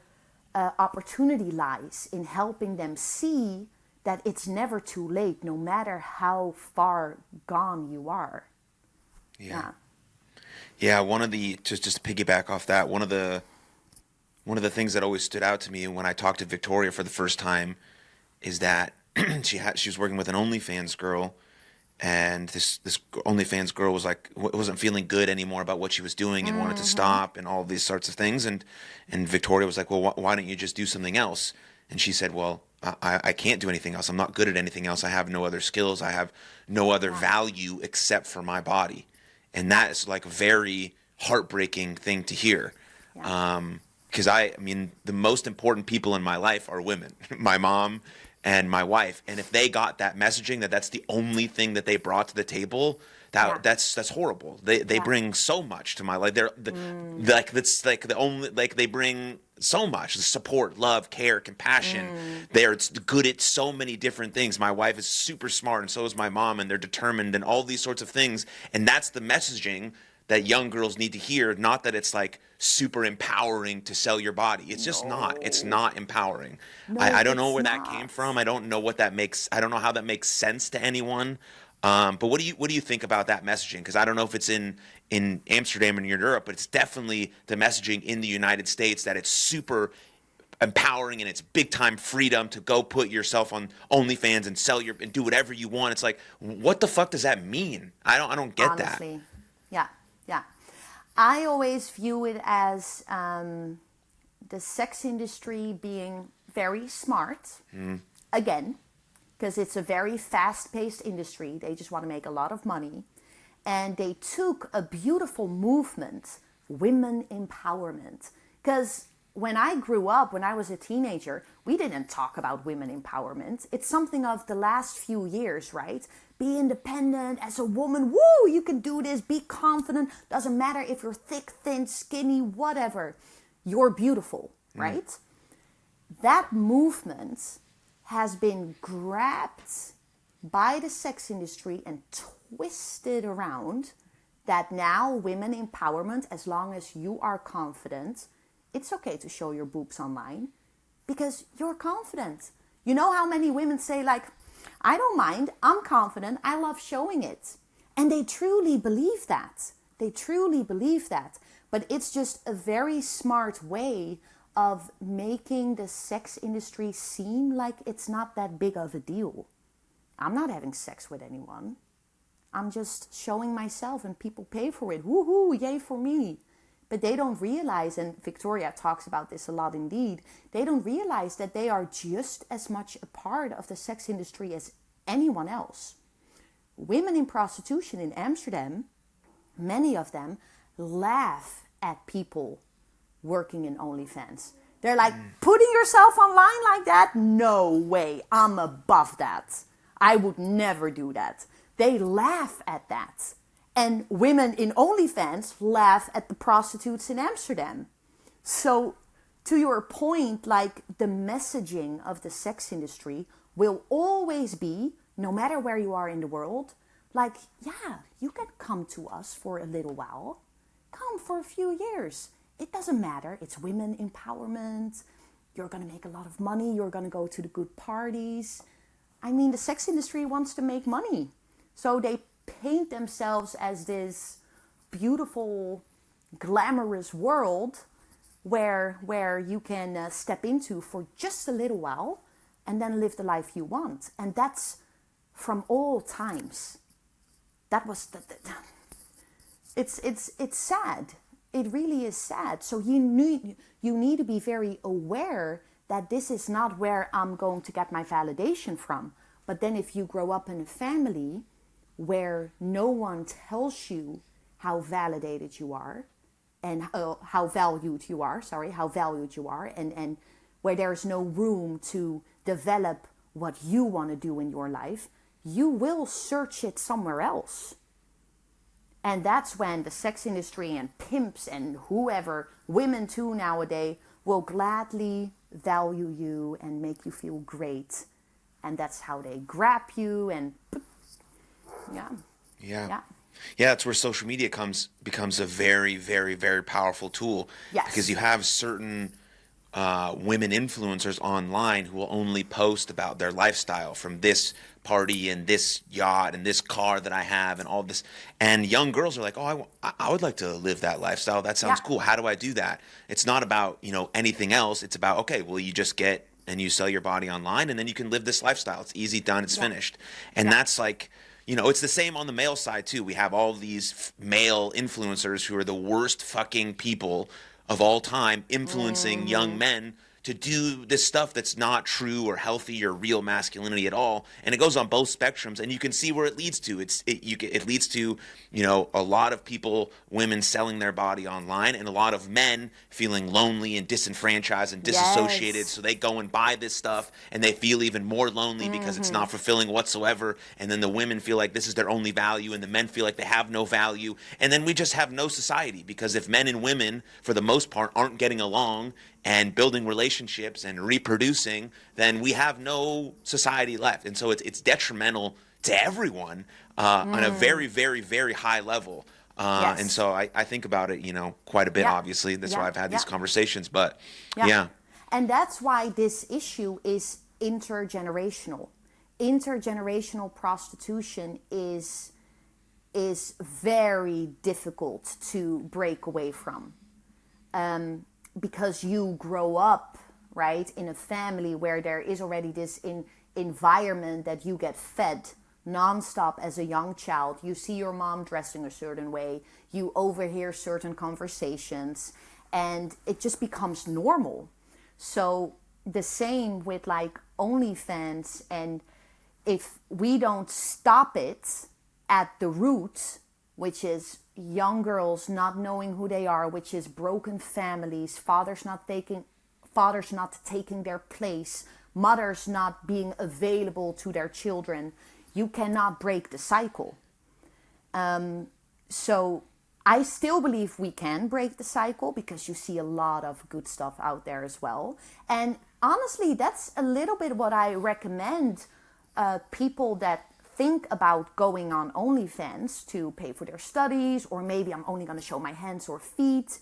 opportunity lies, in helping them see that it's never too late, no matter how far gone you are. Yeah. One of the, just to piggyback off that, one of the things that always stood out to me when I talked to Victoria for the first time is that she was working with an OnlyFans girl, and this OnlyFans girl wasn't feeling good anymore about what she was doing and wanted to stop and all these sorts of things, and Victoria was like, well, why don't you just do something else? And she said, well, I can't do anything else. I'm not good at anything else. I have no other skills. I have no other value except for my body. And that is a very heartbreaking thing to hear. Because I mean, the most important people in my life are women, my mom and my wife. And if they got that messaging, that's the only thing that they brought to the table, that's horrible. They bring so much to my life. They bring so much support, love, care, compassion. They're good at so many different things. My wife is super smart, and so is my mom, and they're determined and all these sorts of things. And that's the messaging that young girls need to hear. Not that it's super empowering to sell your body. It's just not. It's not empowering. No, I don't know where that came from. I don't know what that makes. I don't know how that makes sense to anyone. But what do you think about that messaging? Because I don't know if it's in Amsterdam and Europe, but it's definitely the messaging in the United States that it's super empowering and it's big time freedom to go put yourself on OnlyFans and sell and do whatever you want. It's like, what the fuck does that mean? I don't get Honestly, that. Yeah. I always view it as the sex industry being very smart. Again, because it's a very fast-paced industry. They just want to make a lot of money. And they took a beautiful movement, women empowerment. Because when I grew up, when I was a teenager, we didn't talk about women empowerment. It's something of the last few years, right? Be independent as a woman. Woo, you can do this. Be confident. Doesn't matter if you're thick, thin, skinny, whatever. You're beautiful, right? That movement has been grabbed by the sex industry and twisted around that now women empowerment, as long as you are confident, it's okay to show your boobs online because you're confident. You know how many women say like, I don't mind, I'm confident, I love showing it. And they truly believe that. They truly believe that. But it's just a very smart way of making the sex industry seem like it's not that big of a deal. I'm not having sex with anyone. I'm just showing myself and people pay for it. Woohoo, yay for me. But they don't realize, and Victoria talks about this a lot indeed, they don't realize that they are just as much a part of the sex industry as anyone else. Women in prostitution in Amsterdam, many of them laugh at people working in OnlyFans. They're like, putting yourself online like that? No way, I'm above that. I would never do that. They laugh at that. And women in OnlyFans laugh at the prostitutes in Amsterdam. So to your point, like the messaging of the sex industry will always be, no matter where you are in the world, like, yeah, you can come to us for a little while. Come for a few years. It doesn't matter. It's women empowerment. You're going to make a lot of money. You're going to go to the good parties. I mean, the sex industry wants to make money. So they paint themselves as this beautiful, glamorous world where you can step into for just a little while and then live the life you want. And that's from all times. That was it's sad. It really is sad. So you need to be very aware that this is not where I'm going to get my validation from. But then if you grow up in a family where no one tells you how validated you are and how valued you are, and where there's no room to develop what you want to do in your life, you will search it somewhere else. And that's when the sex industry and pimps and whoever, women too nowadays, will gladly value you and make you feel great. And that's how they grab you and yeah. That's where social media becomes a very, very, very powerful tool. Yes. Because you have certain women influencers online who will only post about their lifestyle from this party and this yacht and this car that I have and all this. And young girls are like, oh, I would like to live that lifestyle. That sounds cool. How do I do that? It's not about, anything else. It's about, okay, well, you just get and you sell your body online and then you can live this lifestyle. It's easy, done, it's finished. And that's like, it's the same on the male side too. We have all these male influencers who are the worst fucking people of all time influencing young men to do this stuff that's not true or healthy or real masculinity at all. And it goes on both spectrums, and you can see where it leads to. It leads to, a lot of women selling their body online, and a lot of men feeling lonely and disenfranchised and disassociated. Yes. So they go and buy this stuff, and they feel even more lonely because it's not fulfilling whatsoever. And then the women feel like this is their only value, and the men feel like they have no value. And then we just have no society, because if men and women, for the most part, aren't getting along and building relationships and reproducing, then we have no society left. And so it's detrimental to everyone on a very, very, very high level. Yes. And so I think about it, quite a bit, obviously. That's why I've had these conversations. But And that's why this issue is intergenerational. Intergenerational prostitution is very difficult to break away from. Because you grow up, right, in a family where there is already this environment that you get fed nonstop as a young child. You see your mom dressing a certain way, you overhear certain conversations, and it just becomes normal. So the same with like OnlyFans, and if we don't stop it at the root, which is young girls not knowing who they are, which is broken families, fathers not taking their place, mothers not being available to their children, you cannot break the cycle. So I still believe we can break the cycle, because you see a lot of good stuff out there as well. And honestly, that's a little bit what I recommend people that think about going on OnlyFans to pay for their studies, or maybe I'm only going to show my hands or feet,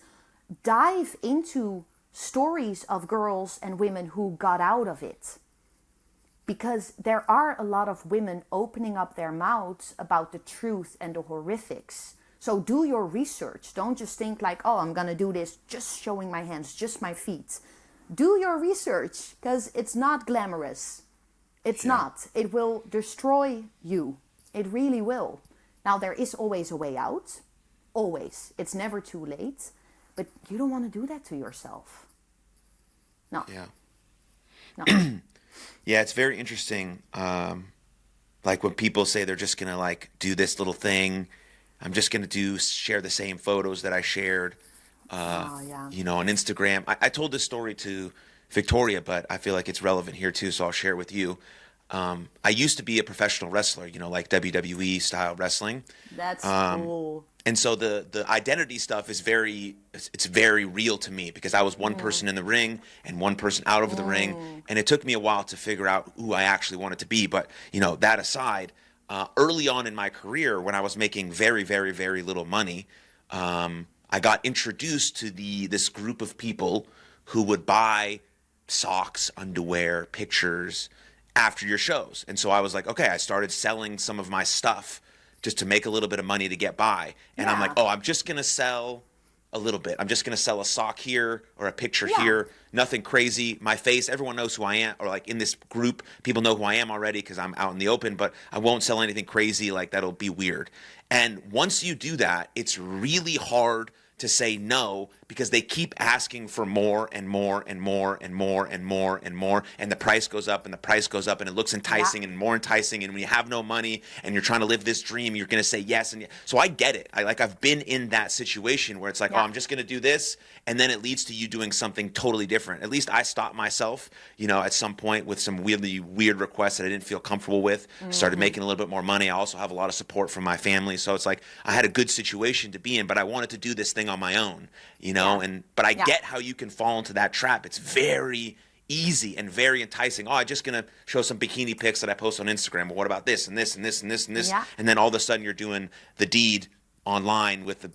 dive into stories of girls and women who got out of it. Because there are a lot of women opening up their mouths about the truth and the horrifics. So do your research. Don't just think like, oh, I'm going to do this just showing my hands, just my feet. Do your research, because it's not glamorous. It's not. It will destroy you. It really will. Now, there is always a way out. Always. It's never too late. But you don't want to do that to yourself. No. Yeah. No. Yeah, it's very interesting. Like when people say they're just gonna like do this little thing, I'm just gonna share the same photos that I shared, you know, on Instagram. I told this story to Victoria, but I feel like it's relevant here too, so I'll share it with you. I used to be a professional wrestler, you know, like WWE style wrestling. That's cool. And so the identity stuff is it's very real to me, because I was one person in the ring and one person out of the ring. And it took me a while to figure out who I actually wanted to be. But, you know, that aside, early on in my career, when I was making very, very, very little money, I got introduced to this group of people who would buy socks, underwear, pictures after your shows. And so I was like, okay, I started selling some of my stuff just to make a little bit of money to get by. And I'm like, oh, I'm just going to sell a little bit. I'm just going to sell a sock here or a picture here. Nothing crazy. My face, everyone knows who I am. Or like in this group, people know who I am already because I'm out in the open, but I won't sell anything crazy. Like that'll be weird. And once you do that, it's really hard to say no, because they keep asking for more and more and more and more and more and more, and the price goes up and the price goes up, and it looks enticing and more enticing, and when you have no money and you're trying to live this dream, you're going to say yes. And so I get it. I've been in that situation where it's like, oh, I'm just going to do this, and then it leads to you doing something totally different. At least I stopped myself, you know, at some point with some really weird requests that I didn't feel comfortable with. Started making a little bit more money. I also have a lot of support from my family, so it's like I had a good situation to be in, but I wanted to do this thing on my own, you know. But I get how you can fall into that trap. It's very easy and very enticing. Oh, I'm just gonna show some bikini pics that I post on Instagram. Well, what about this and this and this and this and this? And then all of a sudden you're doing the deed online with the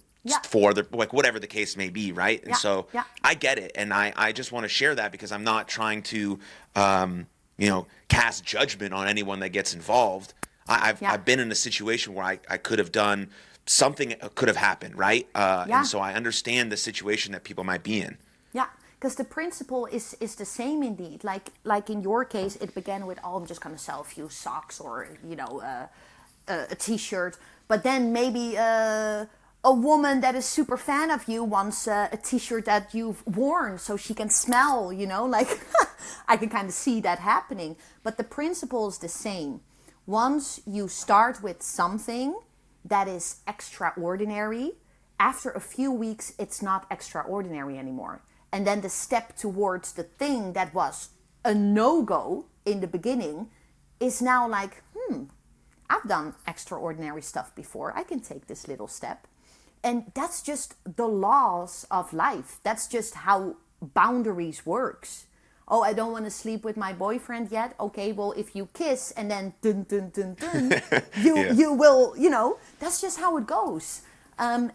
for the, like, whatever the case may be, right? And so I get it, and I just want to share that because I'm not trying to you know, cast judgment on anyone that gets involved. I've been in a situation where I could have done something, could have happened, right? And so I understand the situation that people might be in. Yeah, because the principle is the same indeed. Like in your case, it began with, oh, I'm just going to sell a few socks or, you know, a T-shirt. But then maybe a woman that is super fan of you wants a T-shirt that you've worn so she can smell, you know, like I can kind of see that happening. But the principle is the same. Once you start with something that is extraordinary, after a few weeks, it's not extraordinary anymore. And then the step towards the thing that was a no-go in the beginning is now like, I've done extraordinary stuff before. I can take this little step. And that's just the laws of life. That's just how boundaries works. Oh, I don't want to sleep with my boyfriend yet. Okay, well, if you kiss and then dun, dun, dun, dun, you will, you know, that's just how it goes. And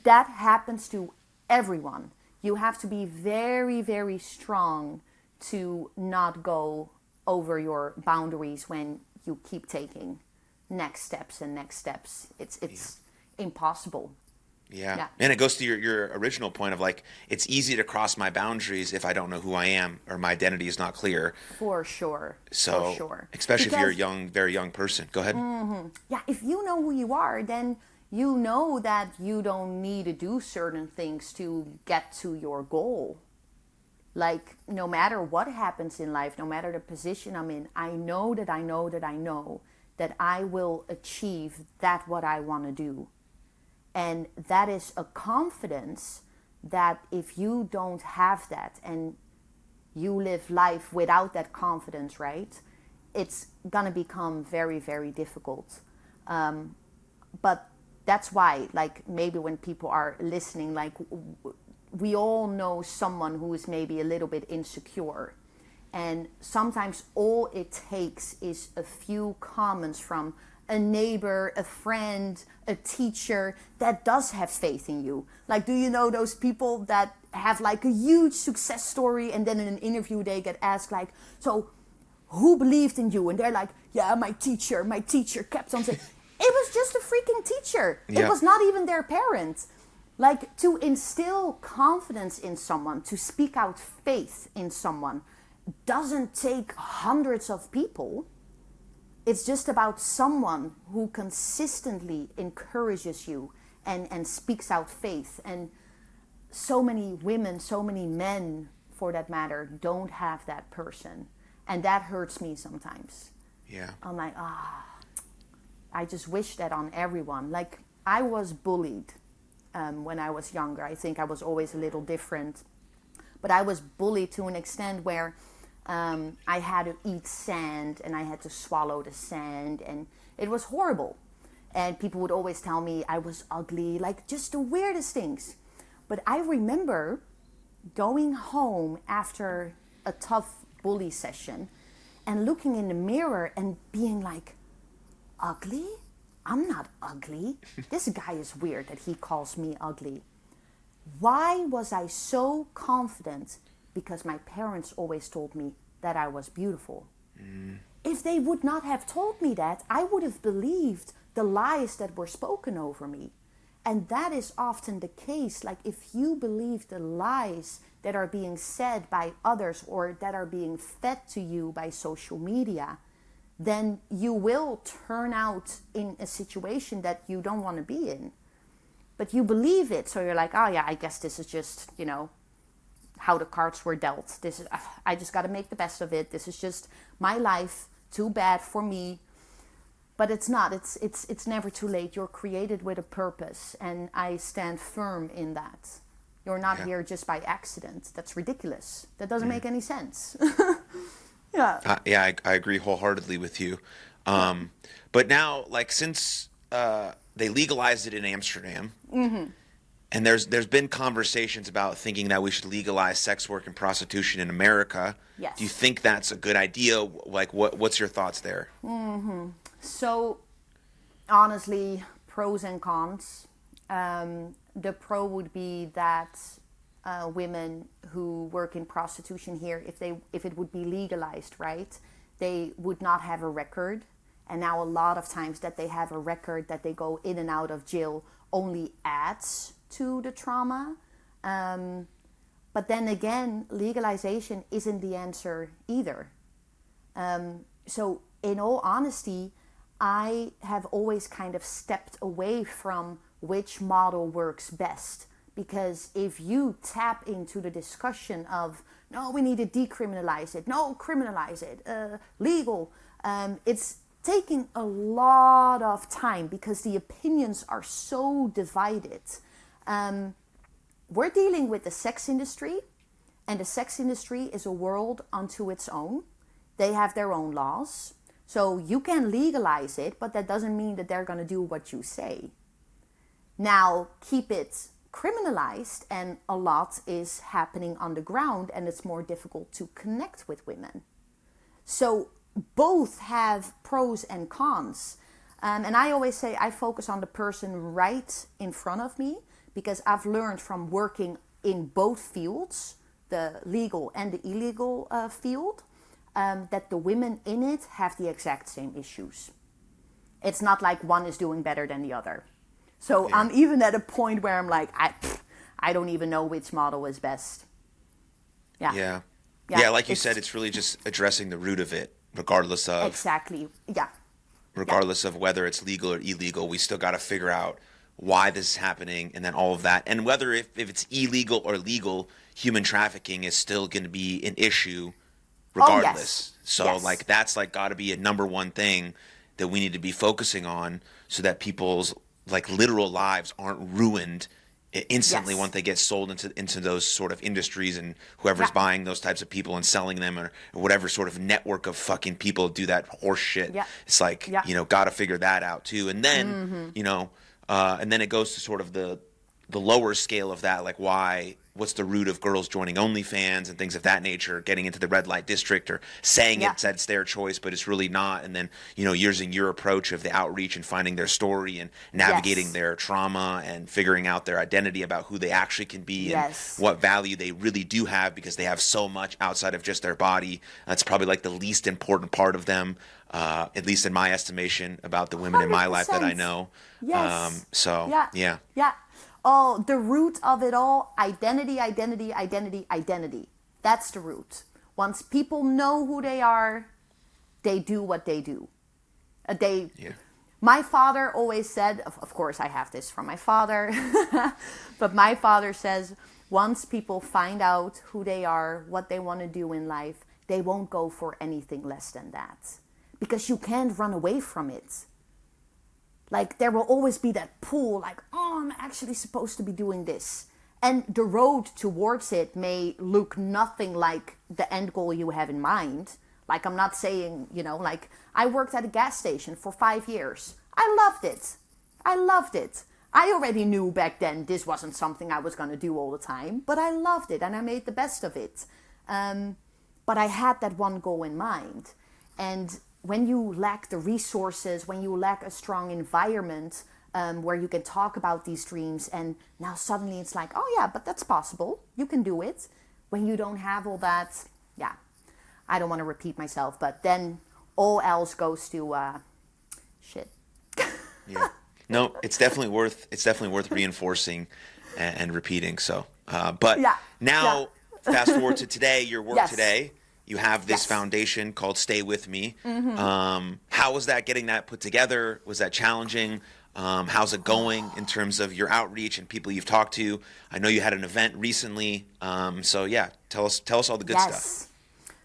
that happens to everyone. You have to be very, very strong to not go over your boundaries when you keep taking next steps and next steps. It's impossible. Yeah. And it goes to your original point of like, it's easy to cross my boundaries if I don't know who I am or my identity is not clear. For sure. So, for sure. Especially if you're a young, very young person. Go ahead. Yeah, if you know who you are, then you know that you don't need to do certain things to get to your goal. Like, no matter what happens in life, no matter the position I'm in, I know that I know that I know that I will achieve that what I want to do. And that is a confidence that if you don't have that and you live life without that confidence, right, it's going to become very, very difficult. But that's why, like, maybe when people are listening, like, we all know someone who is maybe a little bit insecure. And sometimes all it takes is a few comments from a neighbor, a friend, a teacher that does have faith in you. Like, do you know those people that have like a huge success story, and then in an interview they get asked like, so who believed in you? And they're like, yeah, my teacher kept on saying, it was just a freaking teacher. Yeah. It was not even their parent. Like, to instill confidence in someone, to speak out faith in someone, doesn't take hundreds of people. It's just about someone who consistently encourages you and speaks out faith. And so many women, so many men, for that matter, don't have that person. And that hurts me sometimes. Yeah. I'm like, I just wish that on everyone. Like, I was bullied when I was younger. I think I was always a little different. But I was bullied to an extent where I had to eat sand and I had to swallow the sand. And it was horrible. And people would always tell me I was ugly, like just the weirdest things. But I remember going home after a tough bully session and looking in the mirror and being like, ugly? I'm not ugly. This guy is weird that he calls me ugly. Why was I so confident? Because my parents always told me that I was beautiful. If they would not have told me that, I would have believed the lies that were spoken over me. And that is often the case. Like, if you believe the lies that are being said by others or that are being fed to you by social media, then you will turn out in a situation that you don't want to be in. But you believe it, so you're like, oh yeah, I guess this is just, how the cards were dealt. This is, I just got to make the best of it. This is just my life. Too bad for me. But it's not. It's never too late. You're created with a purpose, and I stand firm in that. You're not here just by accident. That's ridiculous. That doesn't make any sense. Yeah. I agree wholeheartedly with you. But now, like, since they legalized it in Amsterdam, and there's been conversations about thinking that we should legalize sex work and prostitution in America. Yes. Do you think that's a good idea? Like, what's your thoughts there? So, honestly, pros and cons. The pro would be that women who work in prostitution here, if it would be legalized, right, they would not have a record. And now a lot of times that they have a record that they go in and out of jail only adds to the trauma. But then again, legalization isn't the answer either. So in all honesty, I have always kind of stepped away from which model works best. Because if you tap into the discussion of, no, we need to decriminalize it, no, criminalize it, legal, it's taking a lot of time because the opinions are so divided. We're dealing with the sex industry, and the sex industry is a world unto its own. They have their own laws. So you can legalize it, but that doesn't mean that they're going to do what you say. Now, keep it criminalized, and a lot is happening on the ground, and it's more difficult to connect with women. So both have pros and cons. And I always say I focus on the person right in front of me, because I've learned from working in both fields, the legal and the illegal field, that the women in it have the exact same issues. It's not like one is doing better than the other. So I'm even at a point where I'm like, I don't even know which model is best. Yeah, like you said, it's really just addressing the root of it, regardless of... Exactly, yeah. Regardless of whether it's legal or illegal, we still got to figure out why this is happening, and then all of that. And whether if it's illegal or legal, human trafficking is still going to be an issue regardless. So like that's like got to be a number one thing that we need to be focusing on, so that people's like literal lives aren't ruined instantly once they get sold into those sort of industries, and whoever's buying those types of people and selling them, or whatever sort of network of fucking people do that horse shit. It's like, got to figure that out too. And then, and then it goes to sort of the the lower scale of that, like what's the root of girls joining OnlyFans and things of that nature, getting into the red light district or saying Yeah. it's their choice, but it's really not. And then, using your approach of the outreach and finding their story and navigating Yes. their trauma and figuring out their identity about who they actually can be and Yes. what value they really do have because they have so much outside of just their body. That's probably like the least important part of them, at least in my estimation, about the women in my life that I 100%. know. Yes. So, Yeah. yeah. Yeah. Oh, the root of it all, identity, identity, identity, identity. That's the root. Once people know who they are, they do what they do. Yeah. My father always said, of course I have this from my father, but my father says, once people find out who they are, what they want to do in life, they won't go for anything less than that. Because you can't run away from it. Like, there will always be that pull, like, oh, I'm actually supposed to be doing this. And the road towards it may look nothing like the end goal you have in mind. Like, I'm not saying, like, I worked at a gas station for 5 years. I loved it. I loved it. I already knew back then this wasn't something I was going to do all the time, but I loved it and I made the best of it. But I had that one goal in mind. And when you lack the resources, when you lack a strong environment where you can talk about these dreams, and now suddenly it's like, oh yeah, but that's possible. You can do it. When you don't have all that, yeah, I don't want to repeat myself, but then all else goes to shit. Yeah. No, it's definitely worth reinforcing and repeating. So, but Yeah. now Yeah. fast forward to today, your work Yes. today. You have this Yes. foundation called Stay With Me. How was that getting that put together? Was that challenging? How's it going in terms of your outreach and people you've talked to? I know you had an event recently. So yeah, tell us all the good stuff.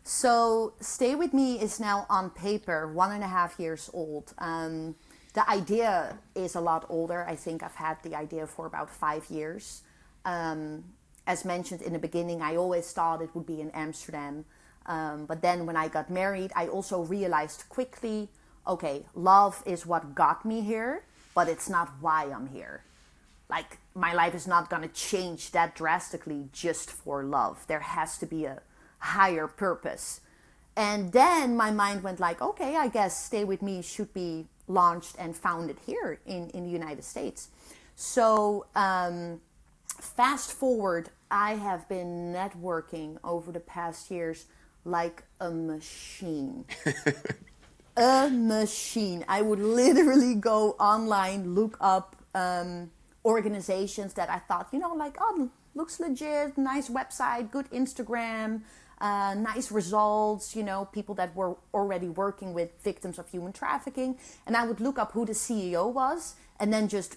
So Stay With Me is now on paper 1.5 years old. The idea is a lot older. I think I've had the idea for about 5 years. As mentioned in the beginning, I always thought it would be in Amsterdam. But then when I got married, I also realized quickly, okay, love is what got me here, but it's not why I'm here. Like, my life is not going to change that drastically just for love. There has to be a higher purpose. And then my mind went like, okay, I guess Stay With Me should be launched and founded here in the United States. So fast forward, I have been networking over the past years like a machine. A machine. I would literally go online, look up organizations that I thought, like, oh, looks legit, nice website, good Instagram, nice results, people that were already working with victims of human trafficking. And I would look up who the CEO was and then just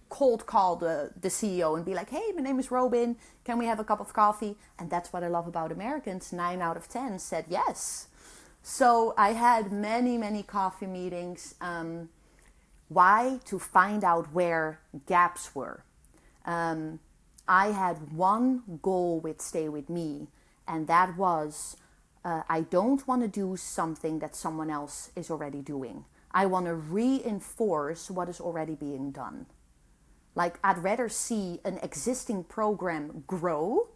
cold call the CEO and be like, hey, my name is Robin, can we have a cup of coffee? And that's what I love about Americans. 9 out of 10 said yes. So I had many coffee meetings. Why? To find out where gaps were. I had one goal with Stay With Me, and that was I don't want to do something that someone else is already doing. I want to reinforce what is already being done. Like, I'd rather see an existing program grow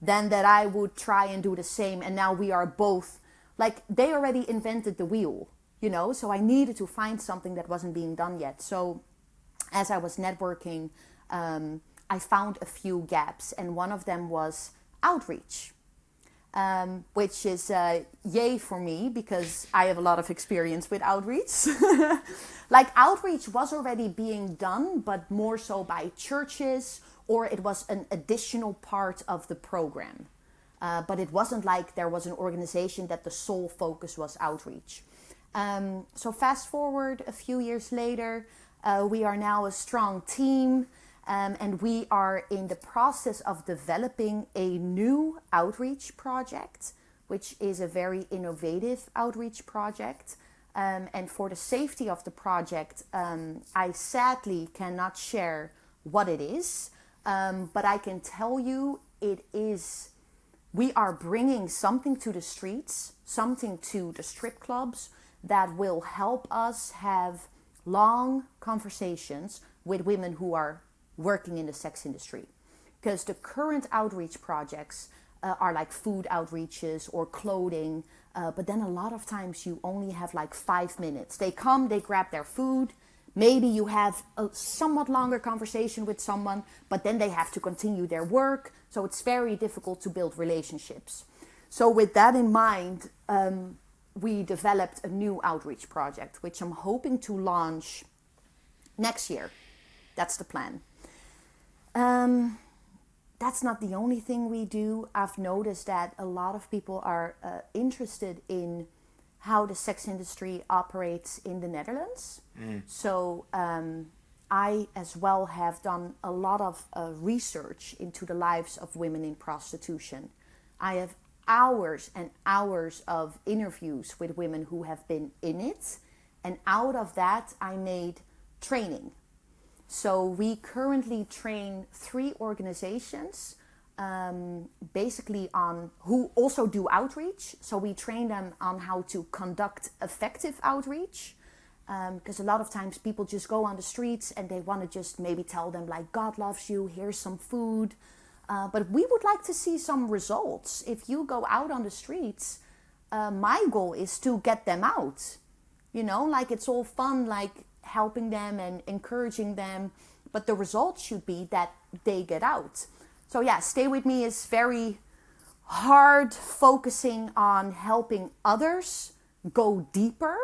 than that I would try and do the same. And now we are both, like, they already invented the wheel, so I needed to find something that wasn't being done yet. So as I was networking, I found a few gaps, and one of them was outreach. Which is yay for me because I have a lot of experience with outreach. Like, outreach was already being done, but more so by churches, or it was an additional part of the program. But it wasn't like there was an organization that the sole focus was outreach. So fast forward a few years later, we are now a strong team. And we are in the process of developing a new outreach project, which is a very innovative outreach project. And for the safety of the project, I sadly cannot share what it is. But I can tell you we are bringing something to the streets, something to the strip clubs that will help us have long conversations with women who are working in the sex industry. Because the current outreach projects are like food outreaches or clothing, but then a lot of times you only have like 5 minutes. They come, they grab their food, maybe you have a somewhat longer conversation with someone, but then they have to continue their work, so it's very difficult to build relationships. So with that in mind, we developed a new outreach project, which I'm hoping to launch next year. That's the plan. That's not the only thing we do. I've noticed that a lot of people are interested in how the sex industry operates in the Netherlands. So I as well have done a lot of research into the lives of women in prostitution. I have hours and hours of interviews with women who have been in it. And out of that, I made training. So we currently train 3 organizations, basically on who also do outreach. So we train them on how to conduct effective outreach. Because a lot of times people just go on the streets and they want to just maybe tell them like, God loves you, here's some food. But we would like to see some results. If you go out on the streets, my goal is to get them out. You know, like it's all fun, like helping them and encouraging them. But the result should be that they get out. So yeah, Stay With Me is very hard focusing on helping others go deeper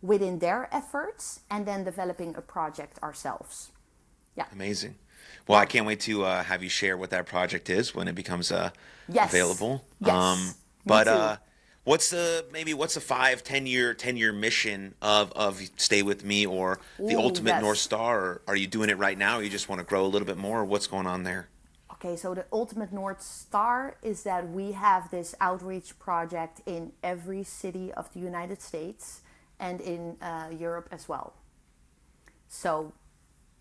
within their efforts and then developing a project ourselves. Yeah. Amazing. Well, I can't wait to have you share what that project is when it becomes Yes. available. Yes. But what's the 5-10 year mission of Stay With Me, or the ultimate North Star? Or are you doing it right now, or you just want to grow a little bit more? Or what's going on there? Okay, so the ultimate North Star is that we have this outreach project in every city of the United States and in Europe as well. So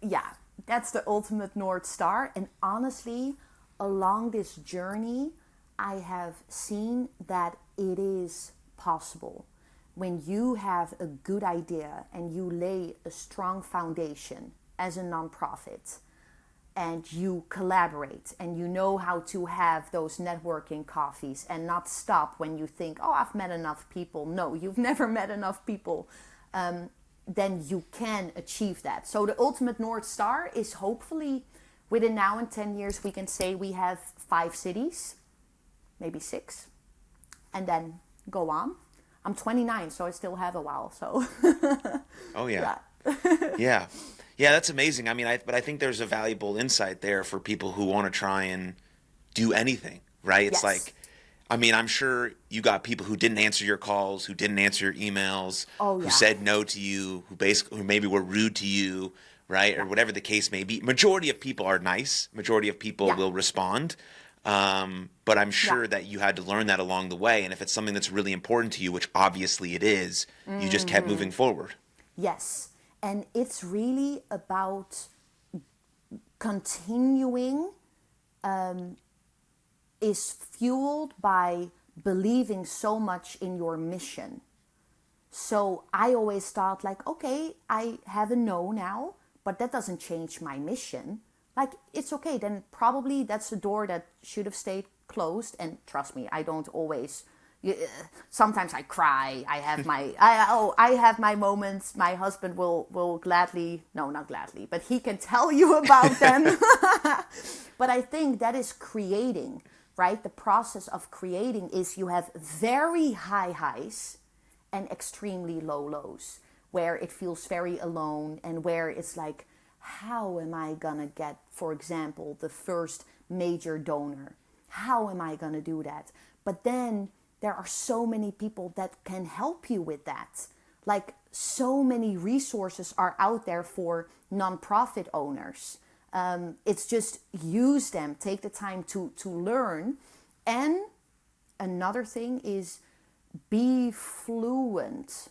yeah, that's the ultimate North Star. And honestly, along this journey, I have seen that it is possible. When you have a good idea and you lay a strong foundation as a nonprofit, and you collaborate and you know how to have those networking coffees and not stop when you think, oh, I've met enough people. No, you've never met enough people. Then you can achieve that. So the ultimate North Star is hopefully within now and 10 years, we can say we have 5 cities, maybe 6, and then go on. I'm 29, so I still have a while. So. Oh yeah. Yeah. Yeah, that's amazing. I mean, but I think there's a valuable insight there for people who want to try and do anything, right? It's Yes. like, I mean, I'm sure you got people who didn't answer your calls, who didn't answer your emails, Oh, who yeah. said no to you, who maybe were rude to you, right? Or whatever the case may be. Majority of people are nice. Majority of people Yeah. will respond. But I'm sure that you had to learn that along the way. And if it's something that's really important to you, which obviously it is, you just kept moving forward. Yes. And it's really about continuing, is fueled by believing so much in your mission. So I always thought like, okay, I have a no now, but that doesn't change my mission. Like, it's okay. Then probably that's a door that should have stayed closed. And trust me, I don't always... Sometimes I cry. I have my moments. My husband will gladly, no, not gladly, but he can tell you about them. But I think that is creating, right? The process of creating is you have very high highs and extremely low lows, where it feels very alone and where it's like, how am I gonna get, for example, the first major donor? How am I gonna do that? But then there are so many people that can help you with that. Like, so many resources are out there for nonprofit owners. It's just use them, take the time to learn. And another thing is be fluent.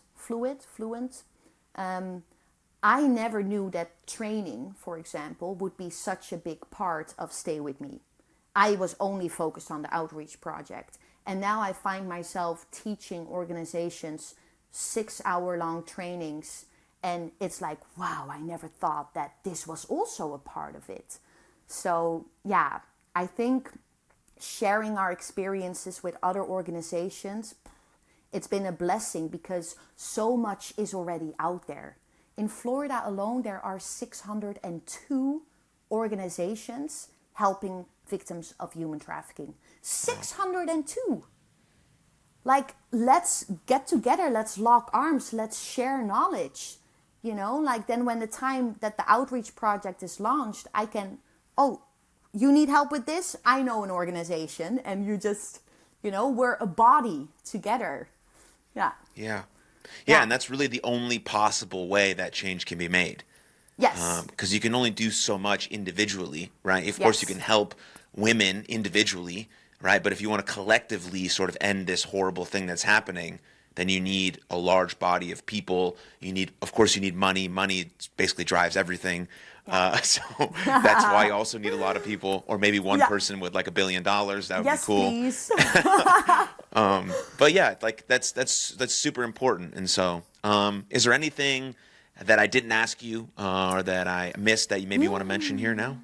I never knew that training, for example, would be such a big part of Stay With Me. I was only focused on the outreach project. And now I find myself teaching organizations 6-hour-long trainings And it's like, wow, I never thought that this was also a part of it. So yeah, I think sharing our experiences with other organizations, it's been a blessing because so much is already out there. In Florida alone, there are 602 organizations helping victims of human trafficking. 602! Like, let's get together, let's lock arms, let's share knowledge. You know, like then when the time that the outreach project is launched, I can, oh, you need help with this? I know an organization, and you just, you know, we're a body together. Yeah. Yeah. Yeah, and that's really the only possible way that change can be made. Yes. Because you can only do so much individually, right? Of course, you can help women individually, right? But if you want to collectively sort of end this horrible thing that's happening, then you need a large body of people. You need, of course, you need money. Money basically drives everything. So that's why you also need a lot of people, or maybe one person with like $1 billion. That would be cool. Yes, please. But yeah, like that's super important. And so, is there anything that I didn't ask you or that I missed that you maybe want to mention here now?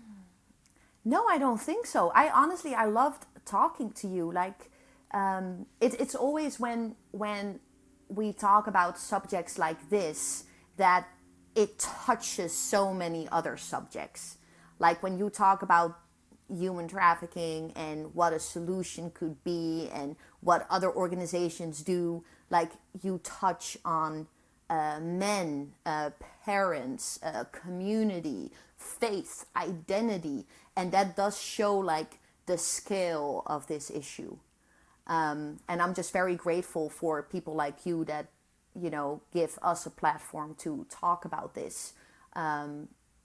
No, I don't think so. I loved talking to you. Like, it's always when we talk about subjects like this that it touches so many other subjects. Like when you talk about human trafficking and what a solution could be and what other organizations do, like you touch on men, parents, community, faith, identity, and that does show like the scale of this issue. And I'm just very grateful for people like you that, you know, give us a platform to talk about this.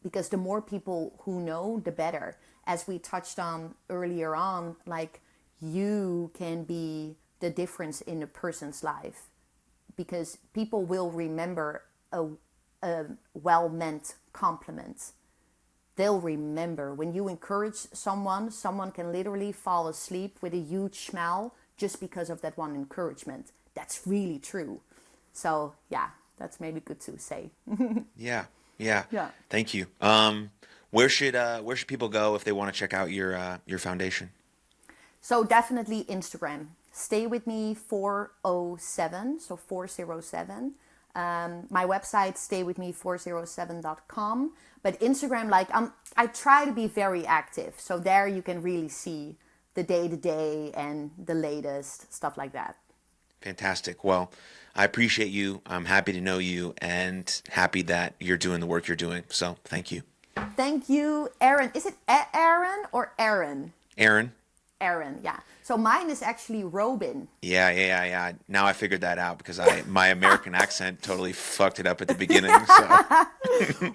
Because the more people who know, the better. As we touched on earlier on, like you can be the difference in a person's life. Because people will remember a well-meant compliment. They'll remember when you encourage someone can literally fall asleep with a huge smile just because of that one encouragement. That's really true. So yeah, that's maybe good to say. Yeah. Thank you. Where should people go if they want to check out your foundation? So definitely Instagram. Stay with me 407, so 407. My website, staywithme407.com. But Instagram, like I try to be very active. So there you can really see the day-to-day and the latest, stuff like that. Fantastic. Well, I appreciate you. I'm happy to know you and happy that you're doing the work you're doing. So thank you. Thank you, Aaron. Is it Aaron or Aaron? Aaron. Aaron, yeah. So mine is actually Robin. Yeah. Now I figured that out because my American accent totally fucked it up at the beginning. So.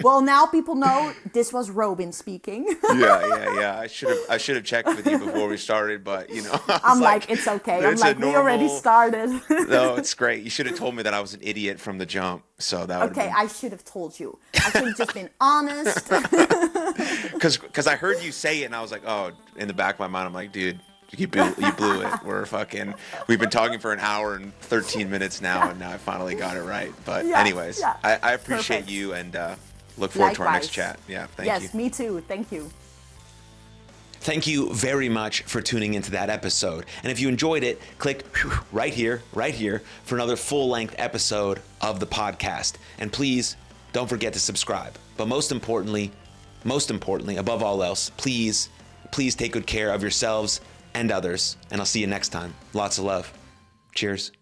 Well, now people know this was Robin speaking. Yeah. I should have checked with you before we started, but you know. I'm like, it's okay. I'm like, we already started. No, it's great. You should have told me that I was an idiot from the jump. So that would. Okay, I should have told you. I should have just been honest. Because I heard you say it, and I was like, oh, in the back of my mind, I'm like, dude. You blew it. We've been talking for an hour and 13 minutes now, and now I finally got it right. But anyways, I appreciate you and look forward to our next chat. Yeah, thank you. Yes, me too. Thank you. Thank you very much for tuning into that episode. And if you enjoyed it, click right here for another full-length episode of the podcast. And please don't forget to subscribe. But most importantly, above all else, please take good care of yourselves and others, and I'll see you next time. Lots of love. Cheers.